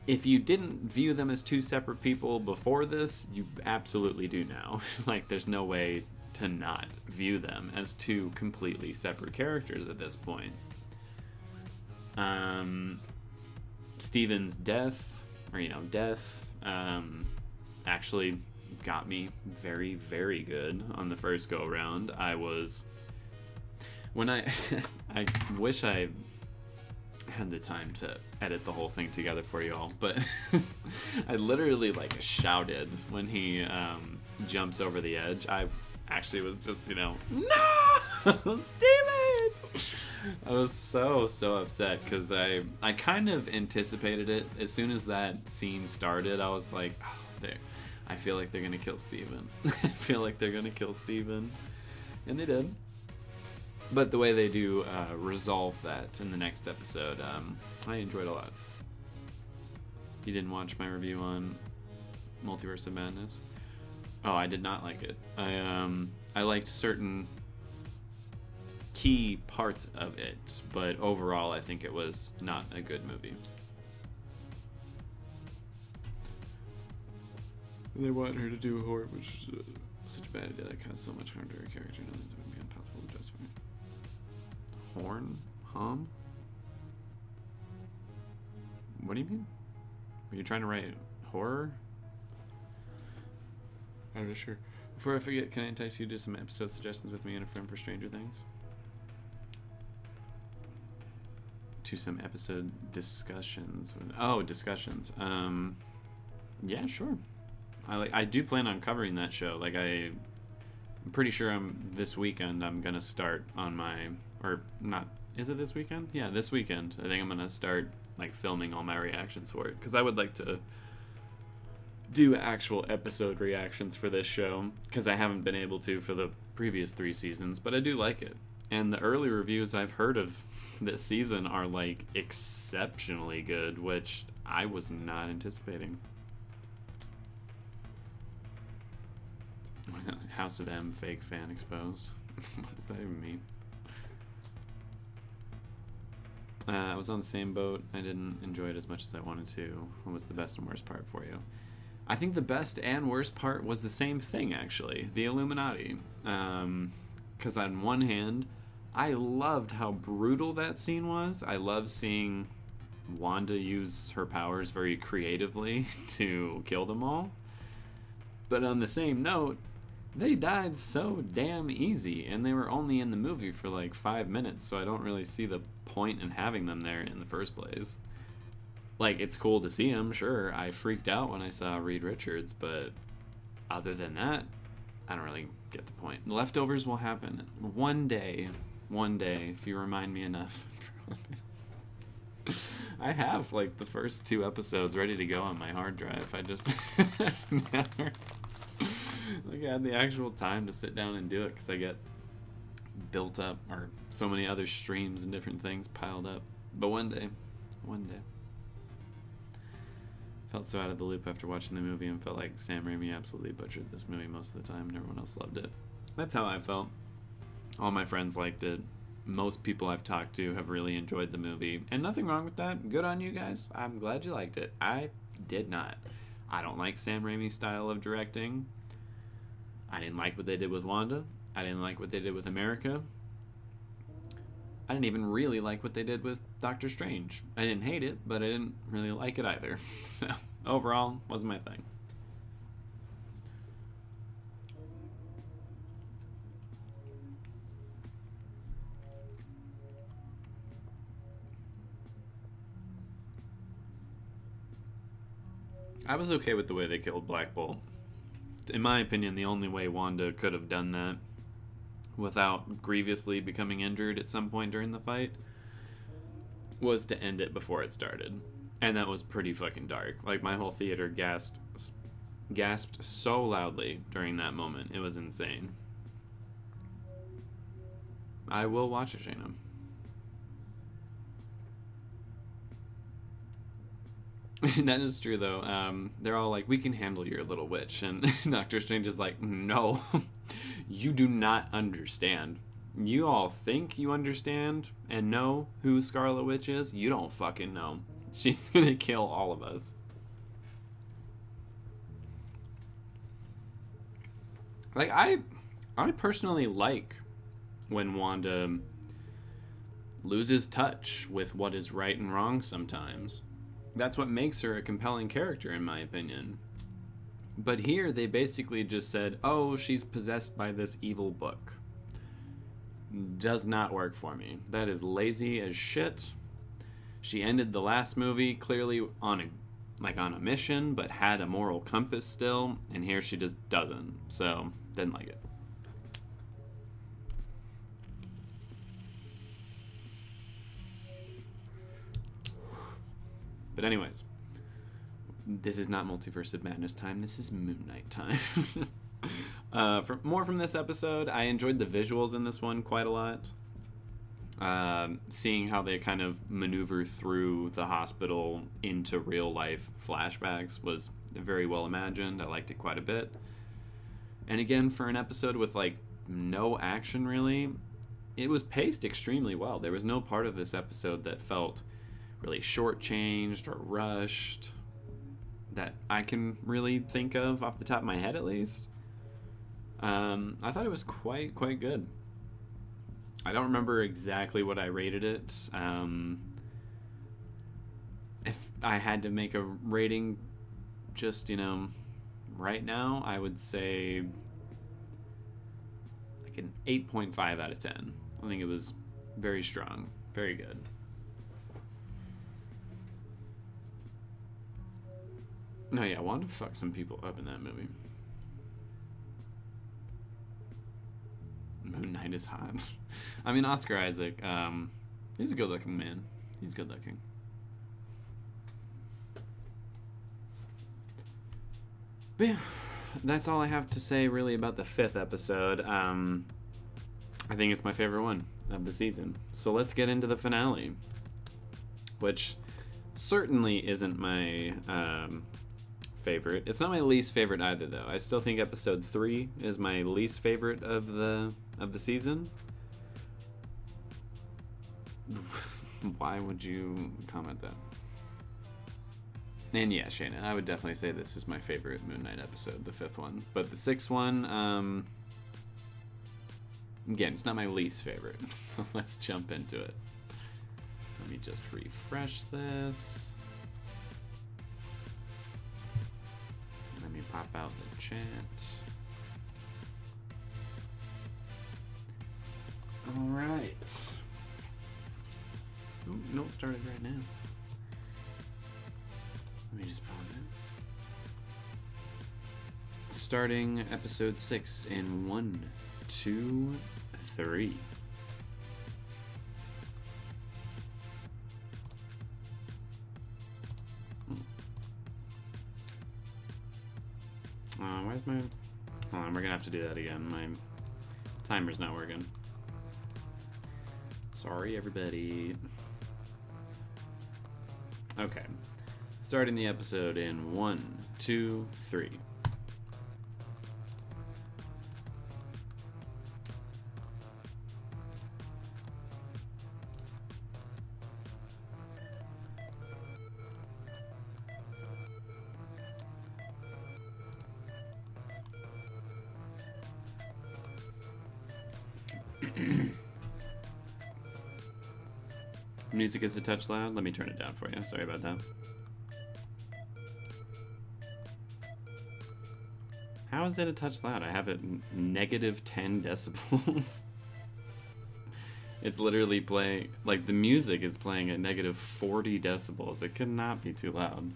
A: if you didn't view them as two separate people before this, you absolutely do now. Like, there's no way to not view them as two completely separate characters at this point. Steven's death, actually got me very, very good on the first go around. I wish I had the time to edit the whole thing together for you all, but I literally like shouted when he jumps over the edge. I actually was just, no, Steven! I was so upset because I kind of anticipated it. As soon as that scene started, I was like, I feel like they're gonna kill Steven. I feel like they're gonna kill Steven. And they did. But the way they do resolve that in the next episode, I enjoyed a lot. You didn't watch my review on Multiverse of Madness? Oh, I did not like it. I liked certain key parts of it, but overall I think it was not a good movie. They want her to do horror, which is such a bad idea that caused so much harm to her character. Nothing's going to be impossible to justify. Horn? Hum? What do you mean? Are you trying to write horror? I'm not sure. Before I forget, can I entice you to some episode suggestions with me and a friend for Stranger Things? To some episode discussions. Discussions. Yeah, sure. I do plan on covering that show. Like I'm pretty sure this weekend I'm gonna start on is it this weekend? Yeah, this weekend. I think I'm gonna start like filming all my reactions for it, because I would like to do actual episode reactions for this show, because I haven't been able to for the previous 3 seasons, but I do like it. And the early reviews I've heard of this season are like exceptionally good, which I was not anticipating. House of M fake fan exposed. What does that even mean? I was on the same boat. I didn't enjoy it as much as I wanted to. What was the best and worst part for you? I think the best and worst part was the same thing, actually. The Illuminati. Because on one hand, I loved how brutal that scene was. I love seeing Wanda use her powers very creatively to kill them all. But on the same note, they died so damn easy, and they were only in the movie for like 5 minutes, so I don't really see the point in having them there in the first place. Like, it's cool to see them, sure. I freaked out when I saw Reed Richards, but other than that, I don't really get the point. The Leftovers will happen one day, if you remind me enough. I have like the first 2 episodes ready to go on my hard drive. I just never I had the actual time to sit down and do it, because I get built up, or so many other streams and different things piled up. But one day. Felt so out of the loop after watching the movie, and felt like Sam Raimi absolutely butchered this movie most of the time, and everyone else loved it. That's how I felt. All my friends liked it. Most people I've talked to have really enjoyed the movie, and nothing wrong with that. Good on you guys. I'm glad you liked it. I did not. I don't like Sam Raimi's style of directing. I didn't like what they did with Wanda. I didn't like what they did with America. I didn't even really like what they did with Doctor Strange. I didn't hate it, but I didn't really like it either. So, overall, wasn't my thing. I was okay with the way they killed Black Bolt. In my opinion, the only way Wanda could have done that without grievously becoming injured at some point during the fight was to end it before it started. And that was pretty fucking dark. Like, my whole theater gasped so loudly during that moment. It was insane. I will watch it, Shayna. That is true, though. They're all like, we can handle your little witch. And Doctor Strange is like, no, you do not understand. You all think you understand and know who Scarlet Witch is? You don't fucking know. She's gonna kill all of us. Like, I personally like when Wanda loses touch with what is right and wrong sometimes. That's what makes her a compelling character, in my opinion. But here, they basically just said, oh, she's possessed by this evil book. Does not work for me. That is lazy as shit. She ended the last movie clearly on a mission, but had a moral compass still, and here she just doesn't. So, didn't like it. But anyways, this is not Multiverse of Madness time. This is Moon Knight time. More from this episode, I enjoyed the visuals in this one quite a lot. Seeing how they kind of maneuver through the hospital into real life flashbacks was very well imagined. I liked it quite a bit. And again, for an episode with like no action really, it was paced extremely well. There was no part of this episode that felt really shortchanged or rushed that I can really think of off the top of my head, at least. I thought it was quite good. I don't remember exactly what I rated it. If I had to make a rating just, right now, I would say like an 8.5 out of 10. I think it was very strong, very good. No, yeah, I wanted to fuck some people up in that movie. Moon Knight is hot. I mean, Oscar Isaac, he's a good-looking man. He's good-looking. But yeah, that's all I have to say really about the 5th episode. I think it's my favorite one of the season. So let's get into the finale, which certainly isn't my favorite. It's not my least favorite either, though. I still think episode 3 is my least favorite of the season. Why would you comment that? And yeah, Shayna, I would definitely say this is my favorite Moon Knight episode, the 5th one. But the 6th one, again, it's not my least favorite. So let's jump into it. Let me just refresh this. Let me pop out the chat. All right. Ooh, no, it started right now. Let me just pause it. Starting episode 6 in 1, 2, 3. Where's my... Hold on, we're gonna have to do that again. My timer's not working. Sorry, everybody. Okay. Starting the episode in 1, 2, 3. Music is a touch loud. Let me turn it down for you. Sorry about that. How is it a touch loud? I have it negative 10 decibels. It's literally playing, like the music is playing at negative 40 decibels. It could not be too loud.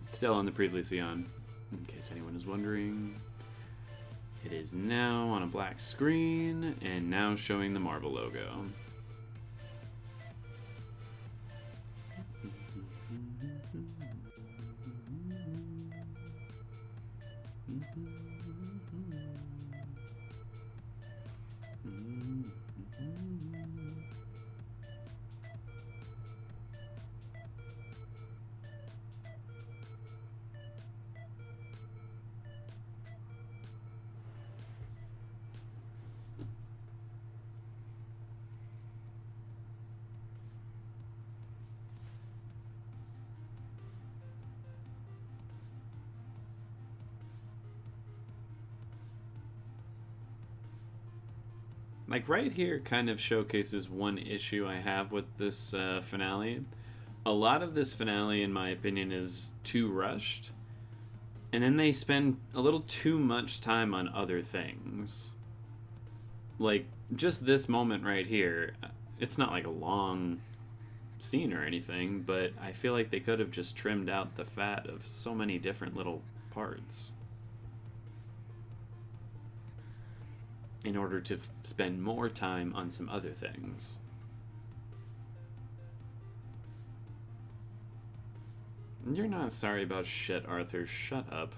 A: Still on the previously on, in case anyone is wondering. It is now on a black screen and now showing the Marvel logo. like right here kind of showcases one issue I have with this finale. A lot of this finale, in my opinion, is too rushed, and then they spend a little too much time on other things. Like, just this moment right here, it's not like a long scene or anything, but I feel like they could have just trimmed out the fat of so many different little parts in order to spend more time on some other things. You're not sorry about shit, Arthur. Shut up.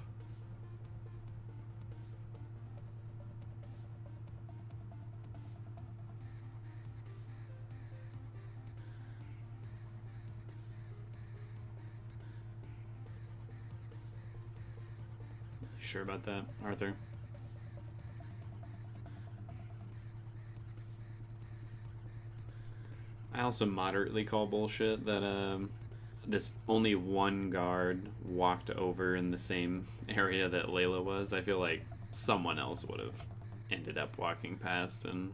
A: Sure about that, Arthur? I also moderately call bullshit that this only one guard walked over in the same area that Layla was. I feel like someone else would have ended up walking past and,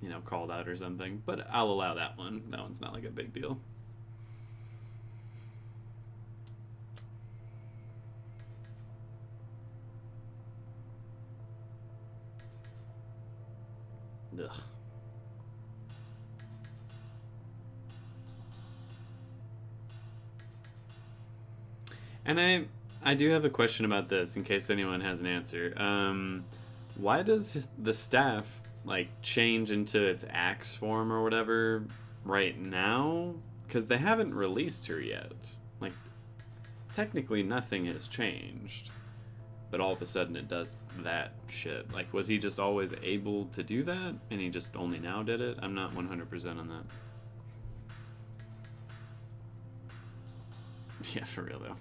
A: you know, called out or something. But I'll allow that one. That one's not like a big deal. Ugh. And I do have a question about this in case anyone has an answer. Why does the staff like change into its axe form or whatever right now? Because they haven't released her yet. Like, technically nothing has changed, but all of a sudden it does that shit. Like, was he just always able to do that and he just only now did it? I'm not 100% on that. Yeah, for real though.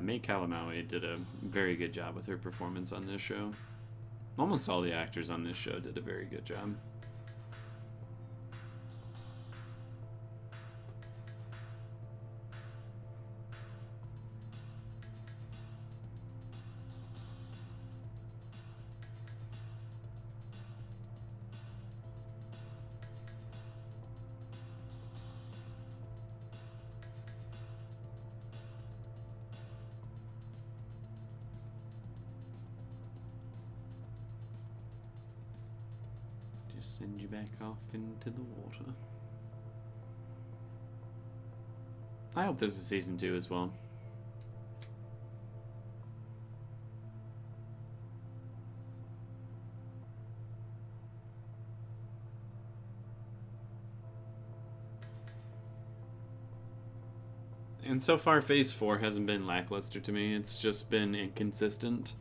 A: May Kalamaui did a very good job with her performance on this show. Almost all the actors on this show did a very good job. Send you back off into the water. I hope this is season 2 as well. And so far, Phase 4 hasn't been lackluster to me. It's just been inconsistent.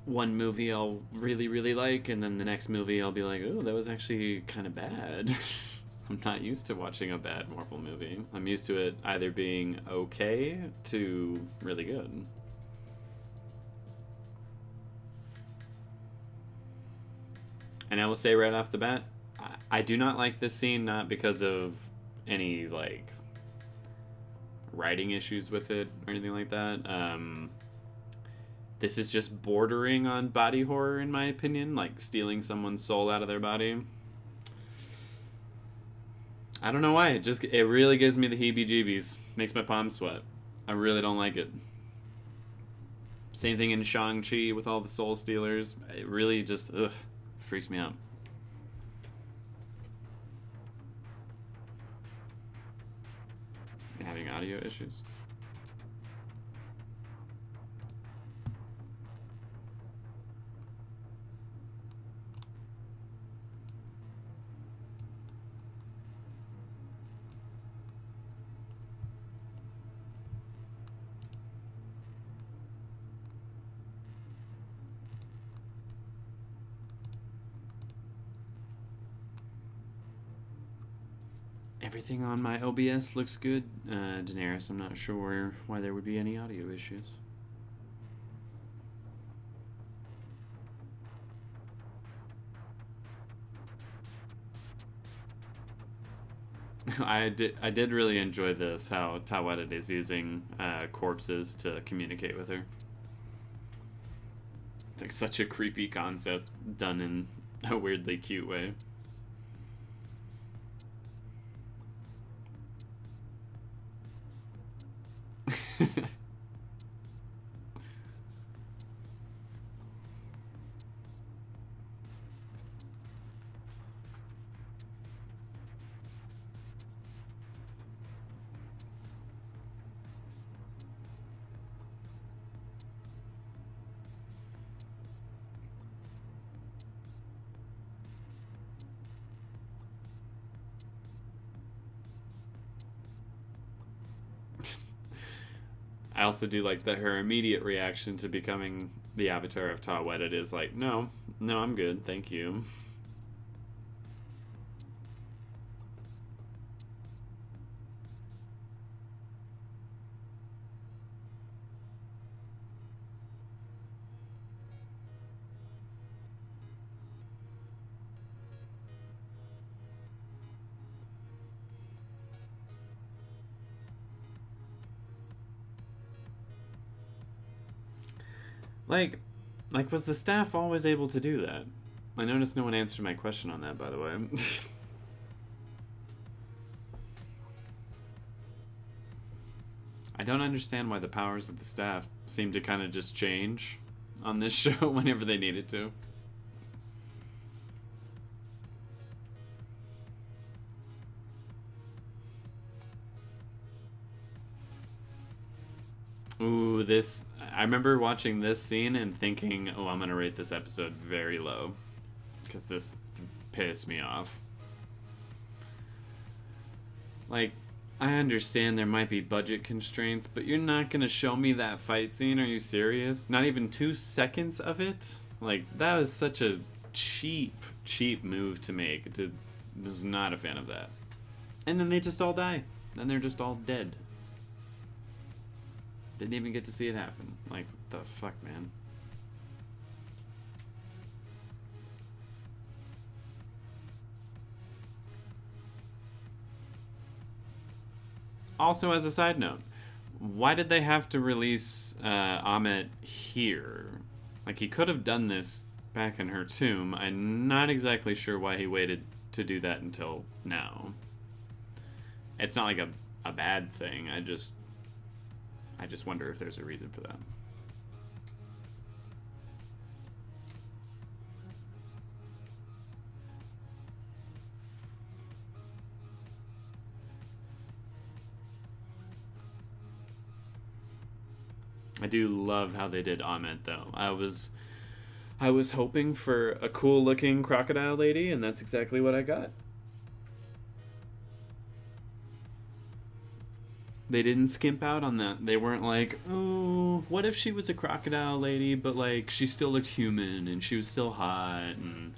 A: One movie I'll really, really like, and then the next movie I'll be like, oh, that was actually kind of bad. I'm not used to watching a bad Marvel movie. I'm used to it either being okay to really good. And I will say right off the bat, I do not like this scene, not because of any, like, writing issues with it or anything like that. This is just bordering on body horror, in my opinion, like stealing someone's soul out of their body. I don't know why. It really gives me the heebie-jeebies. Makes my palms sweat. I really don't like it. Same thing in Shang-Chi with all the soul stealers. It really just freaks me out. You're having audio issues? Everything on my OBS looks good. Daenerys, I'm not sure why there would be any audio issues. I did really enjoy this, how Tawedit is using corpses to communicate with her. It's like such a creepy concept done in a weirdly cute way. I also do like that her immediate reaction to becoming the avatar of Tawedit is like, no, no, I'm good, thank you. Like, was the staff always able to do that? I noticed no one answered my question on that, by the way. I don't understand why the powers of the staff seem to kind of just change on this show whenever they needed to. Ooh, this. I remember watching this scene and thinking, oh, I'm going to rate this episode very low. Because this pissed me off. Like, I understand there might be budget constraints, but you're not going to show me that fight scene? Are you serious? Not even 2 seconds of it? Like, that was such a cheap move to make. Was not a fan of that. And then they just all die. Then they're just all dead. Didn't even get to see it happen. Like, what the fuck, man? Also, as a side note, why did they have to release Amit here? Like, he could have done this back in her tomb. I'm not exactly sure why he waited to do that until now. It's not like a bad thing. I just wonder if there's a reason for that. I do love how they did Amit, though. I was hoping for a cool looking crocodile lady, and that's exactly what I got. They didn't skimp out on that. They weren't like, oh, what if she was a crocodile lady, but like she still looked human and she was still hot and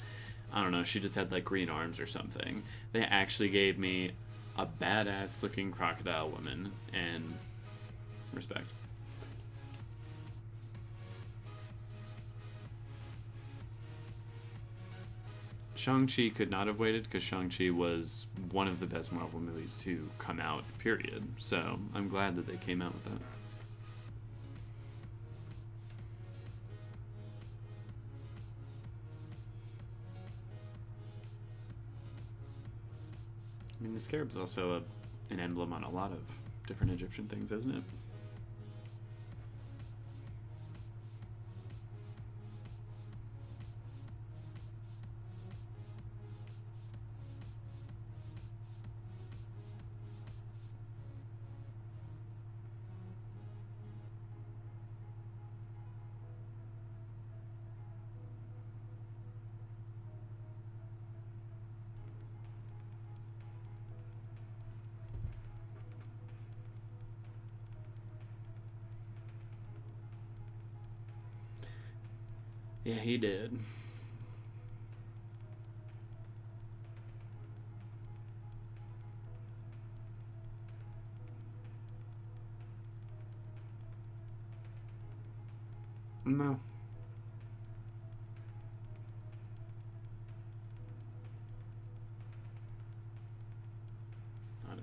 A: I don't know, she just had like green arms or something. They actually gave me a badass looking crocodile woman, and respect. Shang-Chi could not have waited because Shang-Chi was one of the best Marvel movies to come out, period. So I'm glad that they came out with that. I mean, the scarab's also an emblem on a lot of different Egyptian things, isn't it? Yeah, he did. No.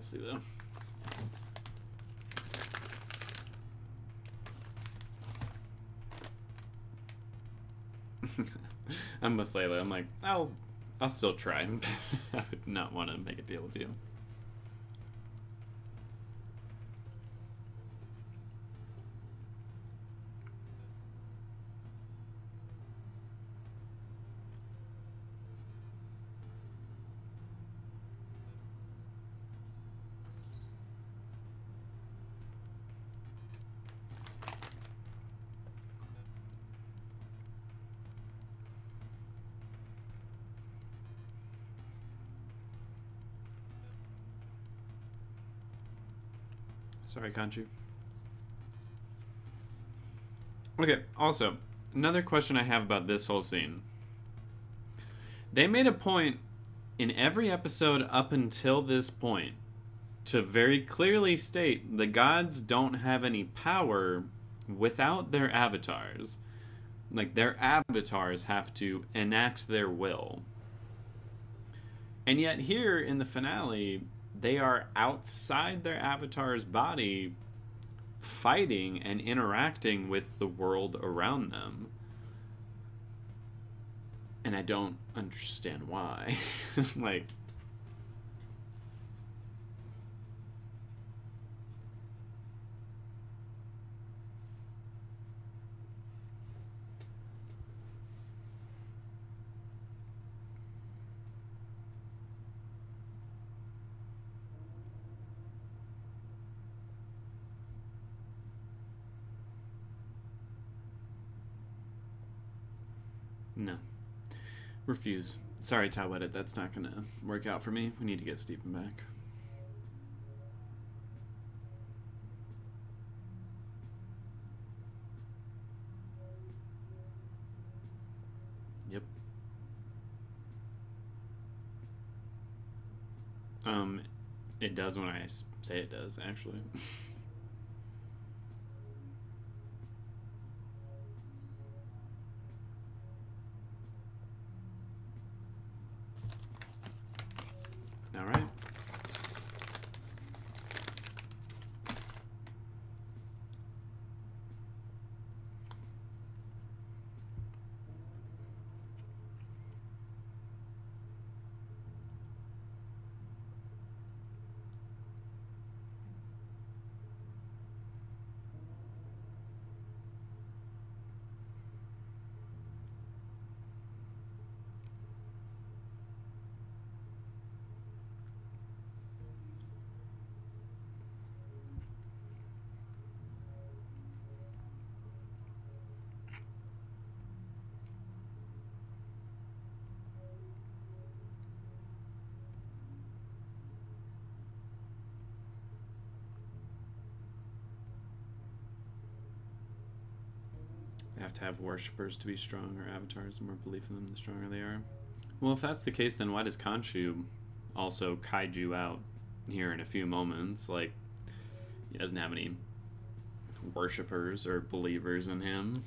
A: obviously, though. I'm with Layla. I'm like, I'll still try. I would not want to make a deal with you. Sorry, Kanchu. Okay, also, another question I have about this whole scene. They made a point in every episode up until this point to very clearly state the gods don't have any power without their avatars. Like, their avatars have to enact their will. And yet here in the finale, they are outside their avatar's body fighting and interacting with the world around them. And I don't understand why. Like, no. Refuse. Sorry, Tawedit, that's not gonna work out for me. We need to get Stephen back. Yep. It does when I say it does, actually. All right. They have to have worshippers to be strong, or avatars. The more belief in them, the stronger they are. Well, if that's the case, then why does Khonshu also kaiju out here in a few moments? Like, he doesn't have any worshippers or believers in him.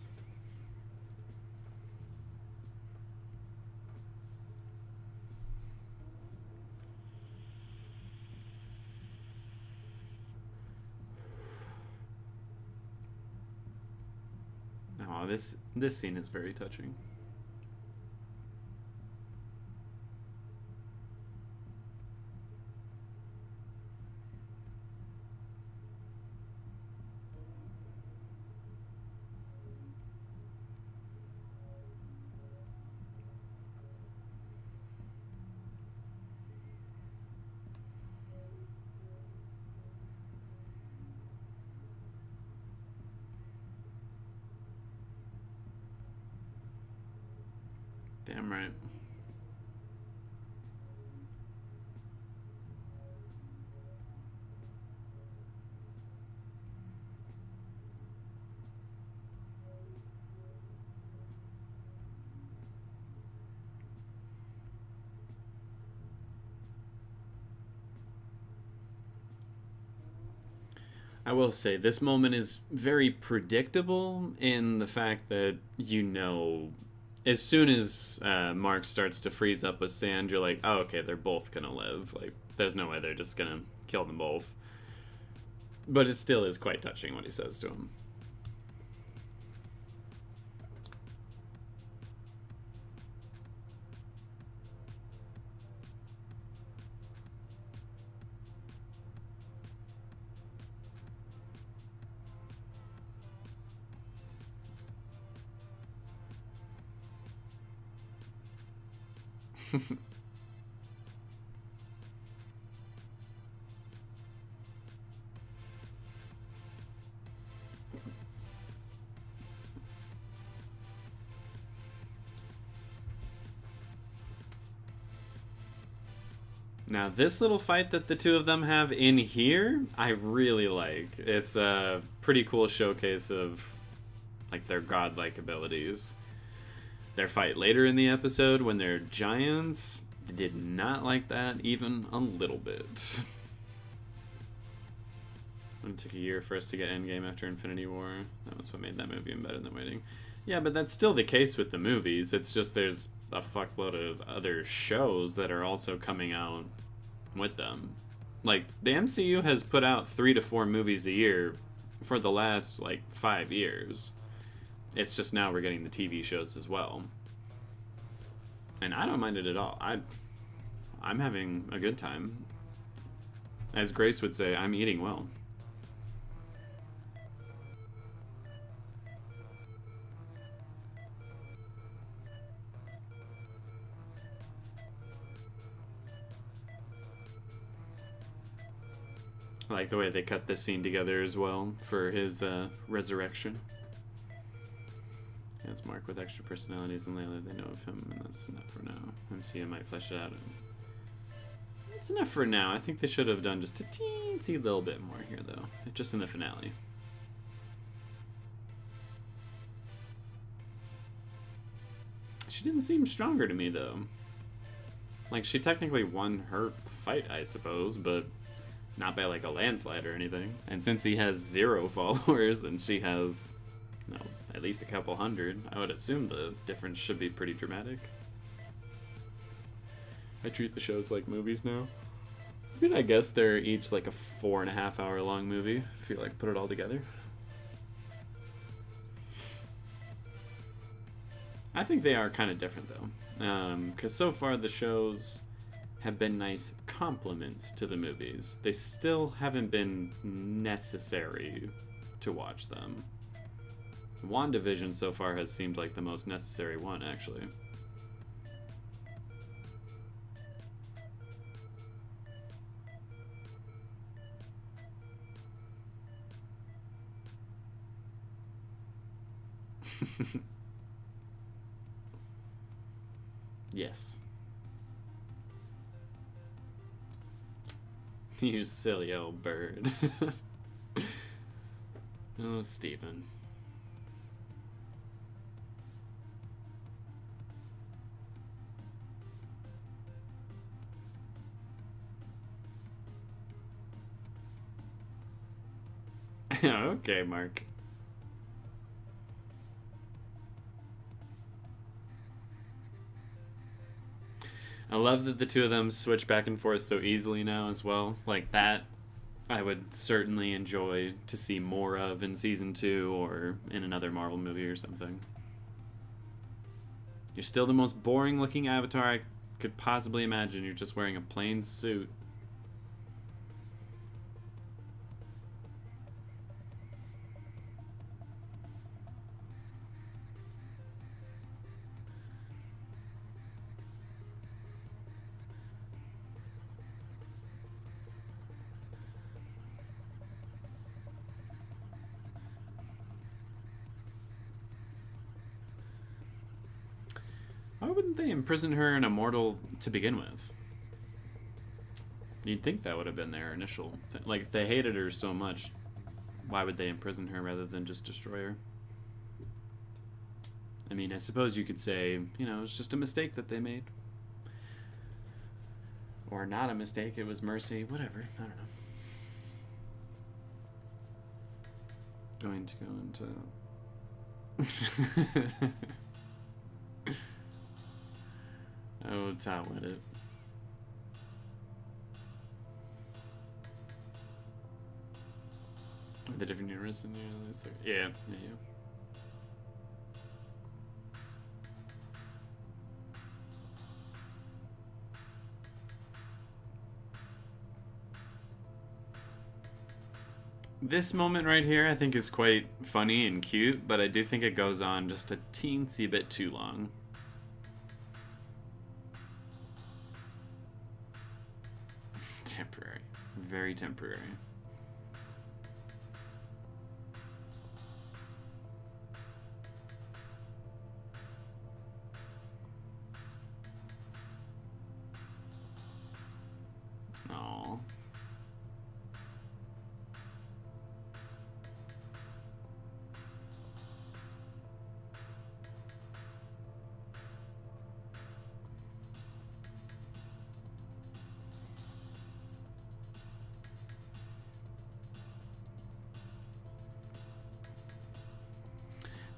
A: Oh, this scene is very touching. Damn right. I will say, this moment is very predictable in the fact that, as soon as Mark starts to freeze up with sand, you're like, oh, okay, they're both gonna live. Like, there's no way they're just gonna kill them both. But it still is quite touching what he says to him. Now, this little fight that the two of them have in here, I really like. It's a pretty cool showcase of, like, their godlike abilities. Their fight later in the episode when they're giants, did not like that even a little bit. It took a year for us to get Endgame after Infinity War. That was what made that movie better than waiting. Yeah, but that's still the case with the movies. It's just there's a fuckload of other shows that are also coming out with them. Like, the MCU has put out 3 to 4 movies a year for the last, like, 5 years. It's just now we're getting the TV shows as well. And I don't mind it at all. I'm having a good time. As Grace would say, I'm eating well. I like the way they cut this scene together as well for his resurrection. It's Mark with extra personalities and Layla, they know of him, and that's enough for now. MCU might flesh it out. It's enough for now. I think they should have done just a teensy little bit more here, though. Just in the finale. She didn't seem stronger to me, though. Like, she technically won her fight, I suppose, but not by, like, a landslide or anything. And since he has 0 followers and she has, you know, at least a couple hundred, I would assume the difference should be pretty dramatic. I treat the shows like movies now. I mean, I guess they're each like a 4.5 hour long movie, if you like put it all together. I think they are kind of different, though. Because so far the shows have been nice complements to the movies. They still haven't been necessary to watch them. WandaVision so far has seemed like the most necessary one, actually. Yes. You silly old bird. Oh, Steven. Okay, Mark. I love that the two of them switch back and forth so easily now as well. Like, that I would certainly enjoy to see more of in season 2 or in another Marvel movie or something. You're still the most boring looking avatar I could possibly imagine. You're just wearing a plain suit. Why wouldn't they imprison her and Immortal to begin with? You'd think that would have been their initial like, if they hated her so much, why would they imprison her rather than just destroy her? I mean, I suppose you could say, you know, it's just a mistake that they made. Or not a mistake, it was mercy, whatever, I don't know. Going to go into... Oh, Tom with it. The different universe in yeah, yeah, yeah. This moment right here, I think, is quite funny and cute, but I do think it goes on just a teensy bit too long. Temporary. Very temporary. Aww.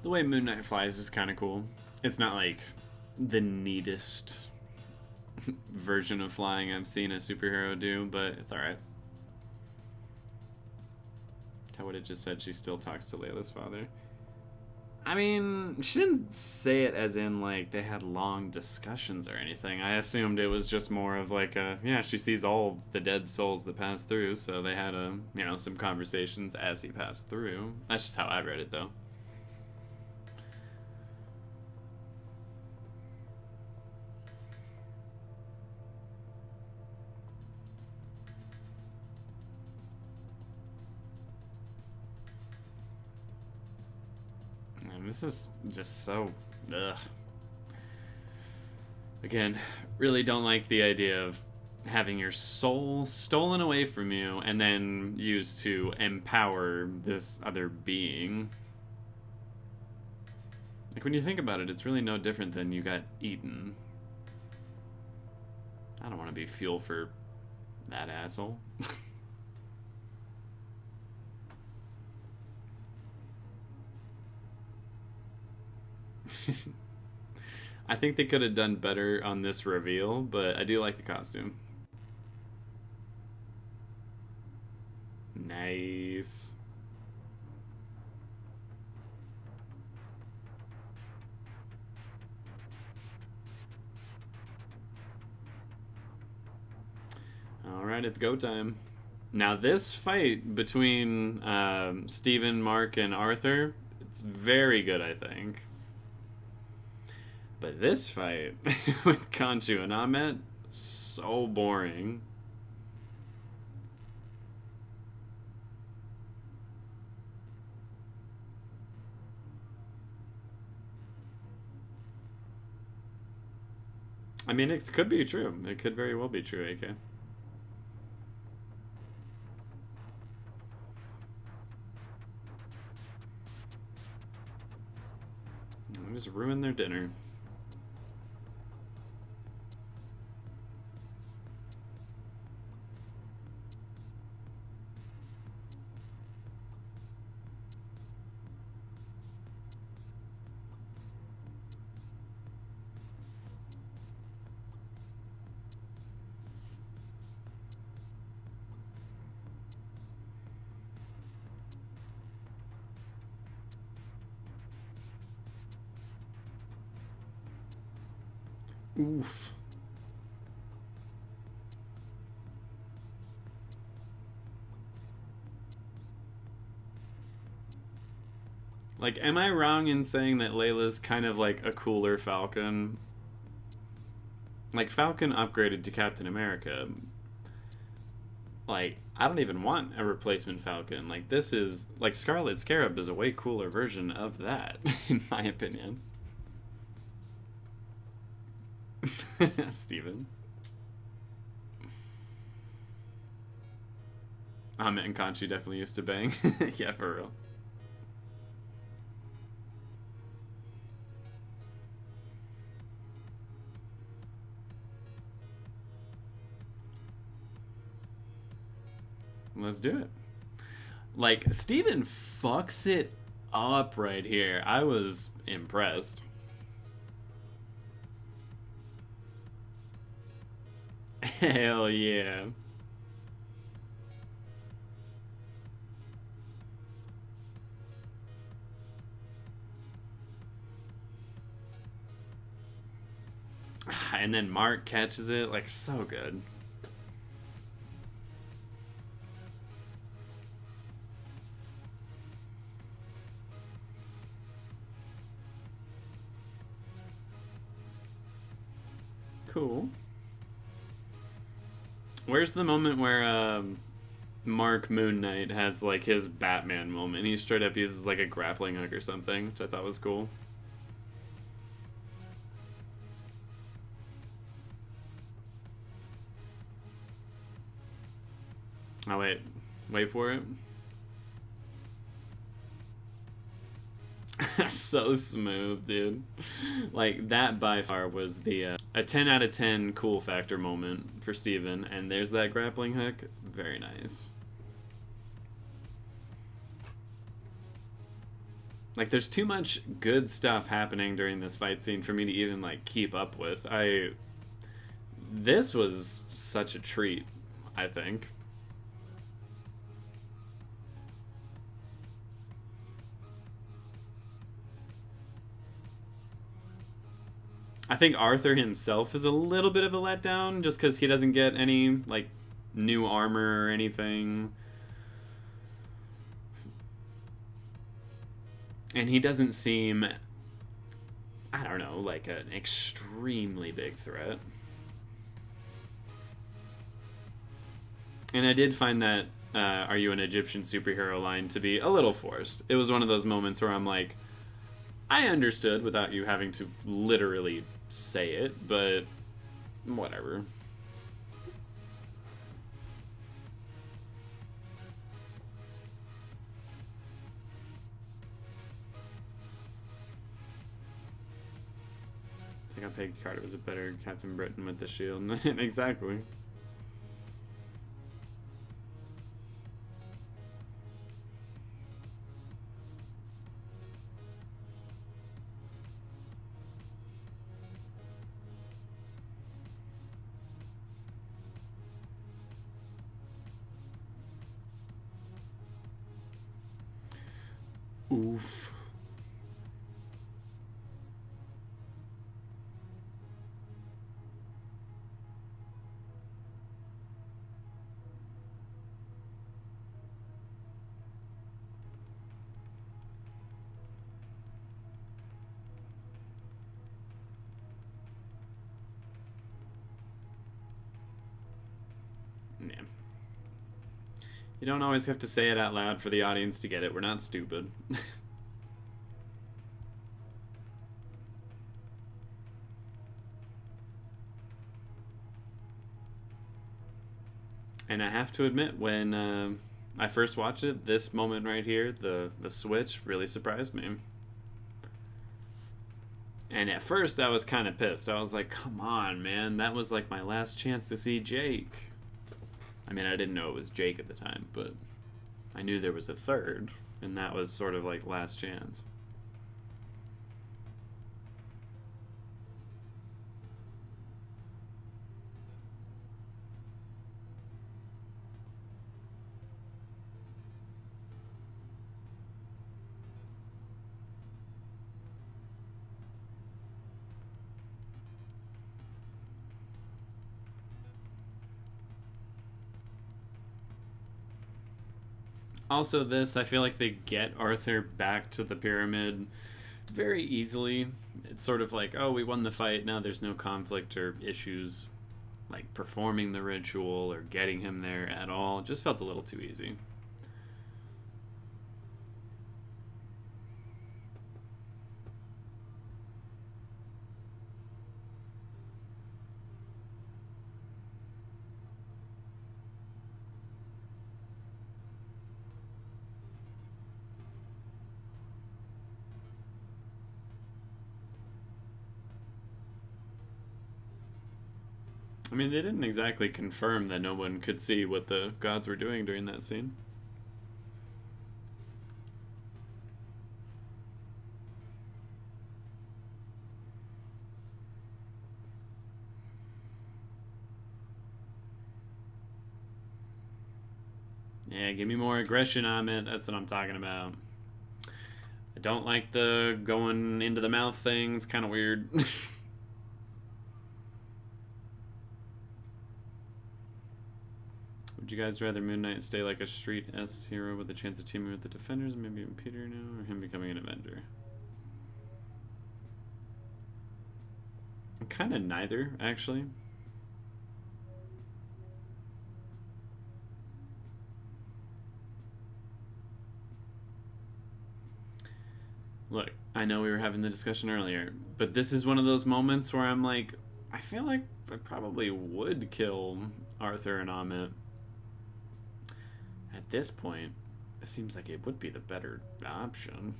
A: The way Moon Knight flies is kind of cool. It's not like the neatest version of flying I've seen a superhero do, but it's alright. How would it just said she still talks to Layla's father? I mean, she didn't say it as in, like, they had long discussions or anything. I assumed it was just more of, like, yeah, she sees all the dead souls that pass through, so they had, some conversations as he passed through. That's just how I read it, though. This is just so... ugh. Again, really don't like the idea of having your soul stolen away from you and then used to empower this other being. Like, when you think about it, it's really no different than you got eaten. I don't want to be fuel for that asshole. I think they could have done better on this reveal, but I do like the costume. Nice. Alright, it's go time. Now this fight between Steven, Mark, and Arthur, it's very good, I think. But this fight with Khonshu and Ahmet, so boring. I mean, it could be true. It could very well be true, AK. Just ruin their dinner. Oof. Like, am I wrong in saying that Layla's kind of like a cooler Falcon? Like, Falcon upgraded to Captain America. Like, I don't even want a replacement Falcon. Like, this is... Like, Scarlet Scarab is a way cooler version of that, in my opinion. Steven. Ahmet and Khonshu definitely used to bang. Yeah, for real. Let's do it. Like, Steven fucks it up right here. I was impressed. Hell yeah. And then Mark catches it, like, so good. Cool. Where's the moment where Mark Moon Knight has like his Batman moment? He straight up uses like a grappling hook or something, which I thought was cool. Oh wait for it. So smooth, dude. Like, that by far was the a 10 out of 10 cool factor moment for Steven, and there's that grappling hook. Very nice. Like, there's too much good stuff happening during this fight scene for me to even like keep up with. This was such a treat, I think. I think Arthur himself is a little bit of a letdown just because he doesn't get any, like, new armor or anything. And he doesn't seem, I don't know, like an extremely big threat. And I did find that Are You an Egyptian Superhero line to be a little forced. It was one of those moments where I'm like, I understood without you having to literally say it, but whatever. I think Peggy Carter was a better Captain Britain with the shield. Exactly. Oof. Yeah. You don't always have to say it out loud for the audience to get it. We're not stupid. And I have to admit, when I first watched it, this moment right here, the switch, really surprised me. And at first, I was kind of pissed. I was like, come on, man. That was like my last chance to see Jake. I mean, I didn't know it was Jake at the time, but I knew there was a third, and that was sort of like last chance. Also, this, I feel like they get Arthur back to the pyramid very easily. It's sort of like, oh, we won the fight, now there's no conflict or issues like performing the ritual or getting him there at all. It just felt a little too easy. I mean, they didn't exactly confirm that no one could see what the gods were doing during that scene. Yeah, give me more aggression on it. That's what I'm talking about. I don't like the going into the mouth thing. It's kind of weird. Would you guys rather Moon Knight stay like a street S hero with a chance of teaming with the defenders, maybe even Peter now, or him becoming an Avenger? Kind of neither, actually. Look, I know we were having the discussion earlier, but this is one of those moments where I'm like, I feel like I probably would kill Arthur and Amit. At this point, it seems like it would be the better option.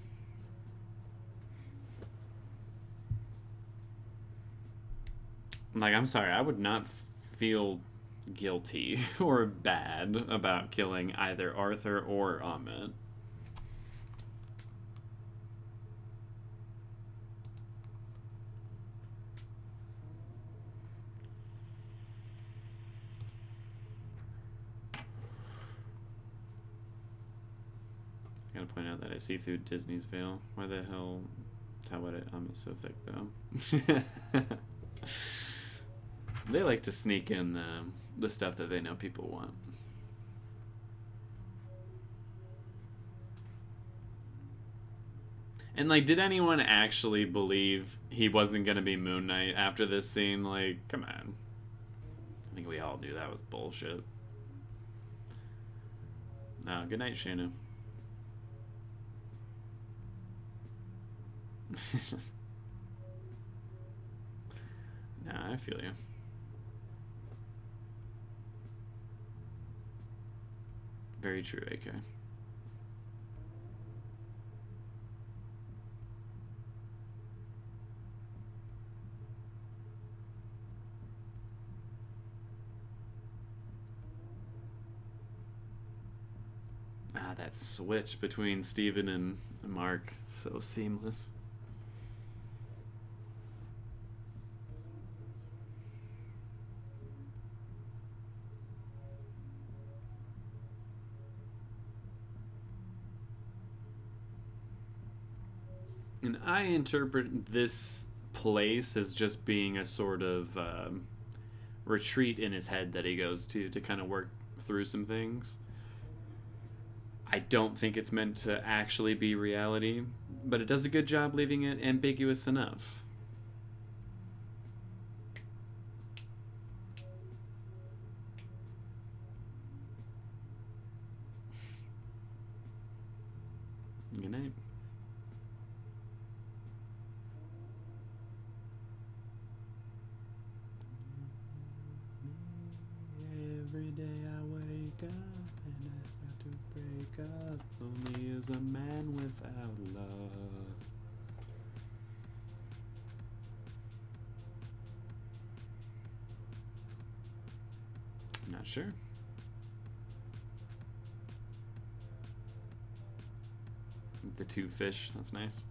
A: Like, I'm sorry, I would not feel guilty or bad about killing either Arthur or Amit. I gotta point out that I see through Disney's veil. Why the hell Tawada Amit's so thick, though? They like to sneak in the stuff that they know people want. And, like, did anyone actually believe he wasn't going to be Moon Knight after this scene? Like, come on. I think we all knew that was bullshit. Oh, good night, Shayna. Nah, I feel you. Very true, AK. Ah, that switch between Steven and Mark, so seamless. And I interpret this place as just being a sort of retreat in his head that he goes to kind of work through some things. I don't think it's meant to actually be reality, but it does a good job leaving it ambiguous enough. Good night. Every day I wake up and I start to break up. Lonely as a man without love. I'm not sure. The two fish, that's nice.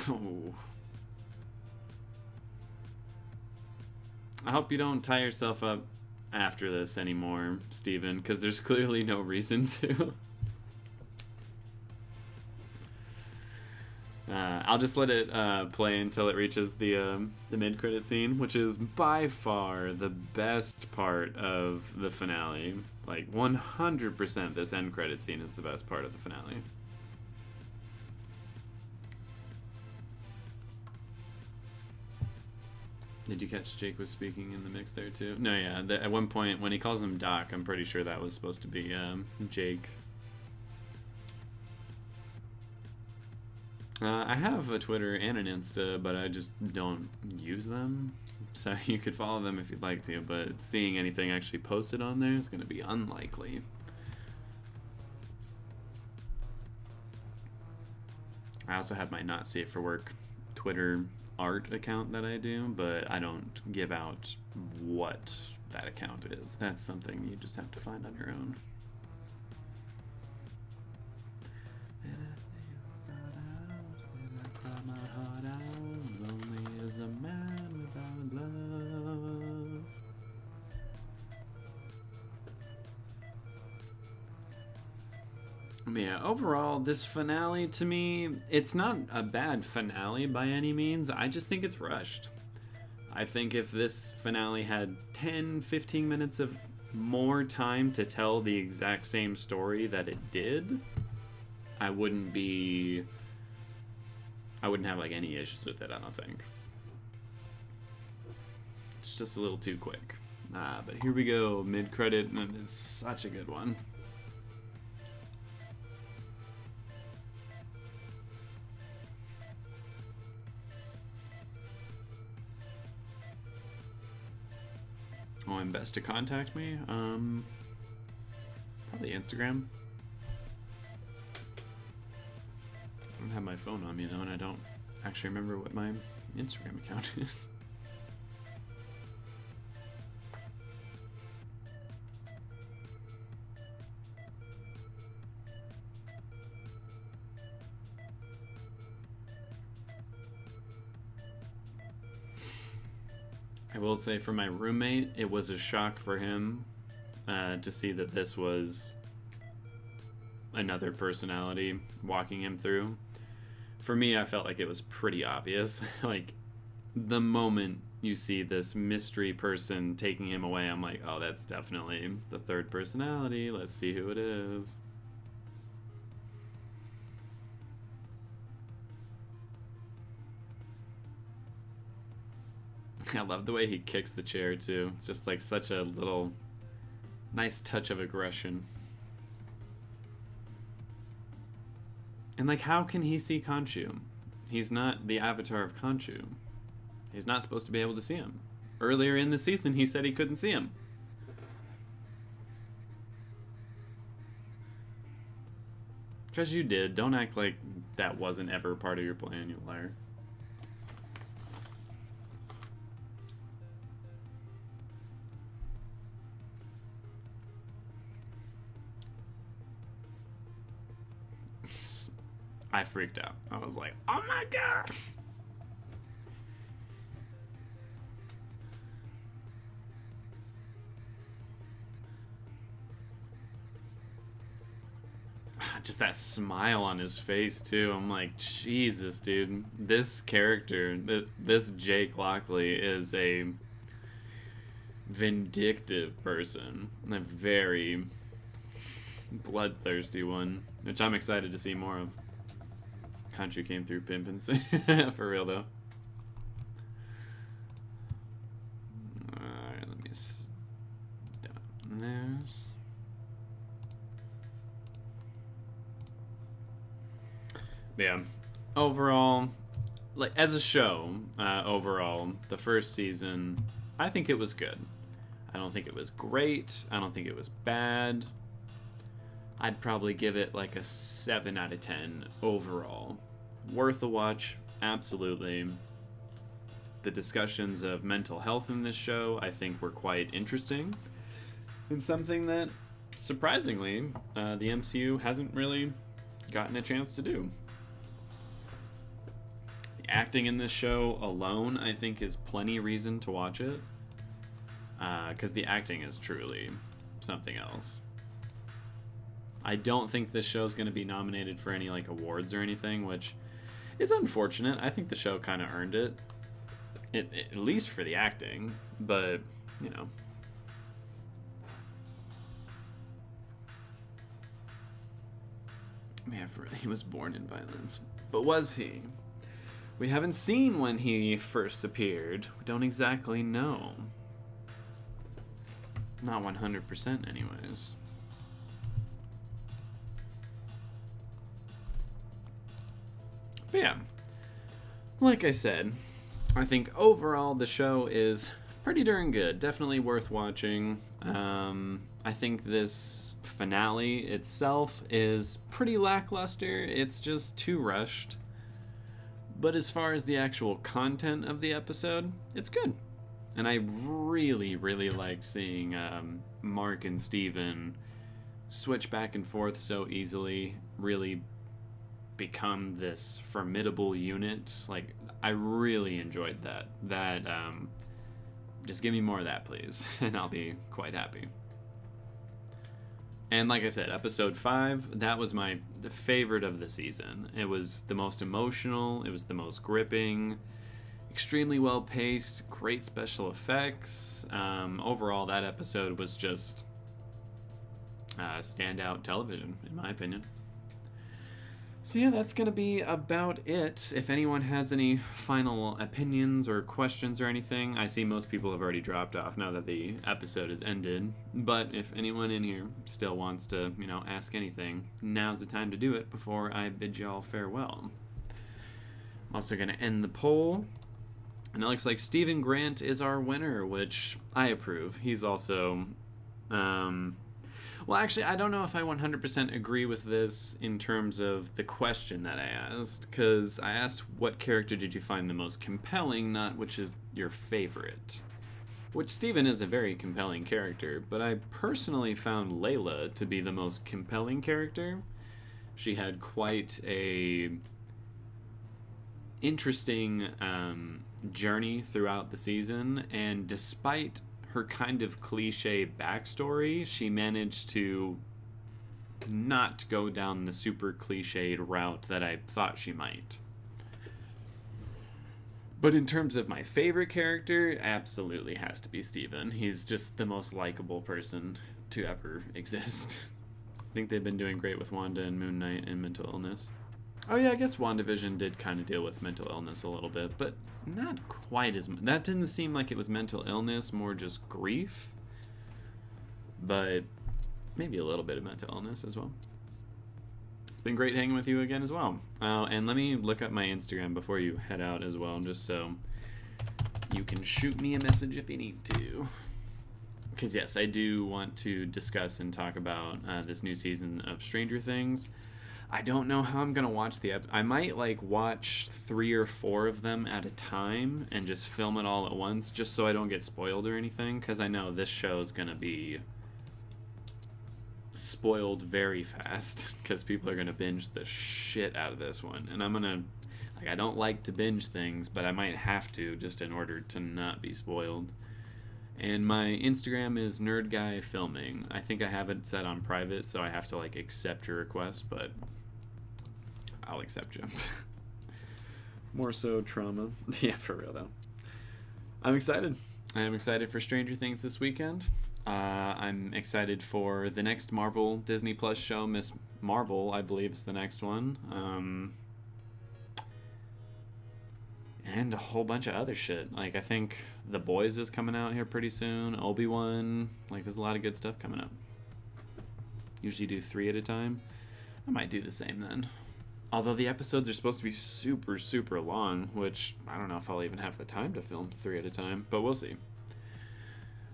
A: Oh. I hope you don't tie yourself up after this anymore, Steven, because there's clearly no reason to. I'll just let it play until it reaches the mid-credit scene, which is by far the best part of the finale. Like, 100% this end credit scene is the best part of the finale. Did you catch Jake was speaking in the mix there too? No, yeah. At one point, when he calls him Doc, I'm pretty sure that was supposed to be Jake. I have a Twitter and an Insta, but I just don't use them. So you could follow them if you'd like to, but seeing anything actually posted on there is going to be unlikely. I also have my Not Safe for Work Twitter art account that I do, but I don't give out what that account is. That's something you just have to find on your own. Lonely as a man without love. Yeah, overall, this finale, to me, it's not a bad finale by any means. I just think it's rushed. I think if this finale had 10, 15 minutes of more time to tell the exact same story that it did, I wouldn't have like any issues with it, I don't think. It's just a little too quick. But here we go, mid-credit, and it's such a good one. Oh, and best to contact me? Probably Instagram. I don't have my phone on me though, and I don't actually remember what my Instagram account is. I will say for my roommate, it was a shock for him to see that this was another personality walking him through. For me, I felt like it was pretty obvious. Like, the moment you see this mystery person taking him away, I'm like, oh, that's definitely the third personality. Let's see who it is. I love the way he kicks the chair, too. It's just like such a little nice touch of aggression. And like, how can he see Khonshu? He's not the avatar of Khonshu. He's not supposed to be able to see him. Earlier in the season, he said he couldn't see him. Because you did. Don't act like that wasn't ever part of your plan, you liar. I freaked out. I was like, oh my god! Just that smile on his face, too. I'm like, Jesus, dude. This character, this Jake Lockley, is a vindictive person. A very bloodthirsty one, which I'm excited to see more of. Khonshu came through pimpin'. For real, though. Alright, let me down this. Yeah, overall, like as a show, overall, the first season, I think it was good. I don't think it was great. I don't think it was bad. I'd probably give it like a 7 out of 10 overall. Worth a watch, absolutely. The discussions of mental health in this show, I think, were quite interesting. And something that, surprisingly, the MCU hasn't really gotten a chance to do. The acting in this show alone, I think, is plenty reason to watch it. Because the acting is truly something else. I don't think this show's going to be nominated for any like awards or anything, which is unfortunate. I think the show kind of earned it. At least for the acting, but, you know. Yeah, he was born in violence. But was he? We haven't seen when he first appeared. We don't exactly know. Not 100% anyways. But yeah, like I said, I think overall the show is pretty darn good. Definitely worth watching. I think this finale itself is pretty lackluster. It's just too rushed. But as far as the actual content of the episode, it's good. And I really, really like seeing Mark and Steven switch back and forth so easily, really become this formidable unit. Like, I really enjoyed that. Just give me more of that, please, and I'll be quite happy. And like I said, episode 5, that was the favorite of the season. It was the most emotional, it was the most gripping, extremely well paced, great special effects. Overall, that episode was just standout television, in my opinion. So yeah, that's going to be about it. If anyone has any final opinions or questions or anything, I see most people have already dropped off now that the episode has ended. But if anyone in here still wants to, ask anything, now's the time to do it before I bid y'all farewell. I'm also going to end the poll. And it looks like Stephen Grant is our winner, which I approve. He's also... Well, actually, I don't know if I 100% agree with this in terms of the question that I asked, because I asked what character did you find the most compelling, not which is your favorite. Which Steven is a very compelling character, but I personally found Layla to be the most compelling character. She had quite a interesting journey throughout the season, and despite her kind of cliche backstory, she managed to not go down the super cliched route that I thought she might. But in terms of my favorite character, absolutely has to be Steven. He's just the most likable person to ever exist. I think they've been doing great with Wanda and Moon Knight and mental illness. Oh yeah, I guess WandaVision did kind of deal with mental illness a little bit, but not quite as much. That didn't seem like it was mental illness, more just grief. But maybe a little bit of mental illness as well. It's been great hanging with you again as well. And let me look up my Instagram before you head out as well, just so you can shoot me a message if you need to. Because yes, I do want to discuss and talk about this new season of Stranger Things. I don't know how I'm going to watch the I might watch 3 or 4 of them at a time and just film it all at once just so I don't get spoiled or anything, because I know this show is going to be spoiled very fast because people are going to binge the shit out of this one. And I'm going to, I don't like to binge things, but I might have to just in order to not be spoiled. And my Instagram is NerdGuyFilming. I think I have it set on private, so I have to accept your request, but I'll accept you. More so trauma. Yeah, for real though. I'm excited. I am excited for Stranger Things this weekend. I'm excited for the next Marvel Disney Plus show, Miss Marvel, I believe is the next one. And a whole bunch of other shit. I think The Boys is coming out here pretty soon. Obi-Wan. There's a lot of good stuff coming up. Usually do 3 at a time. I might do the same then. Although the episodes are supposed to be super, super long, which I don't know if I'll even have the time to film 3 at a time, but we'll see.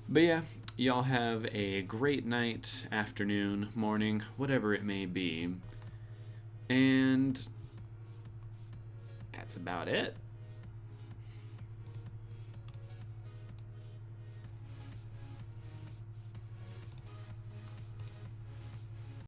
A: But yeah, y'all have a great night, afternoon, morning, whatever it may be. And that's about it.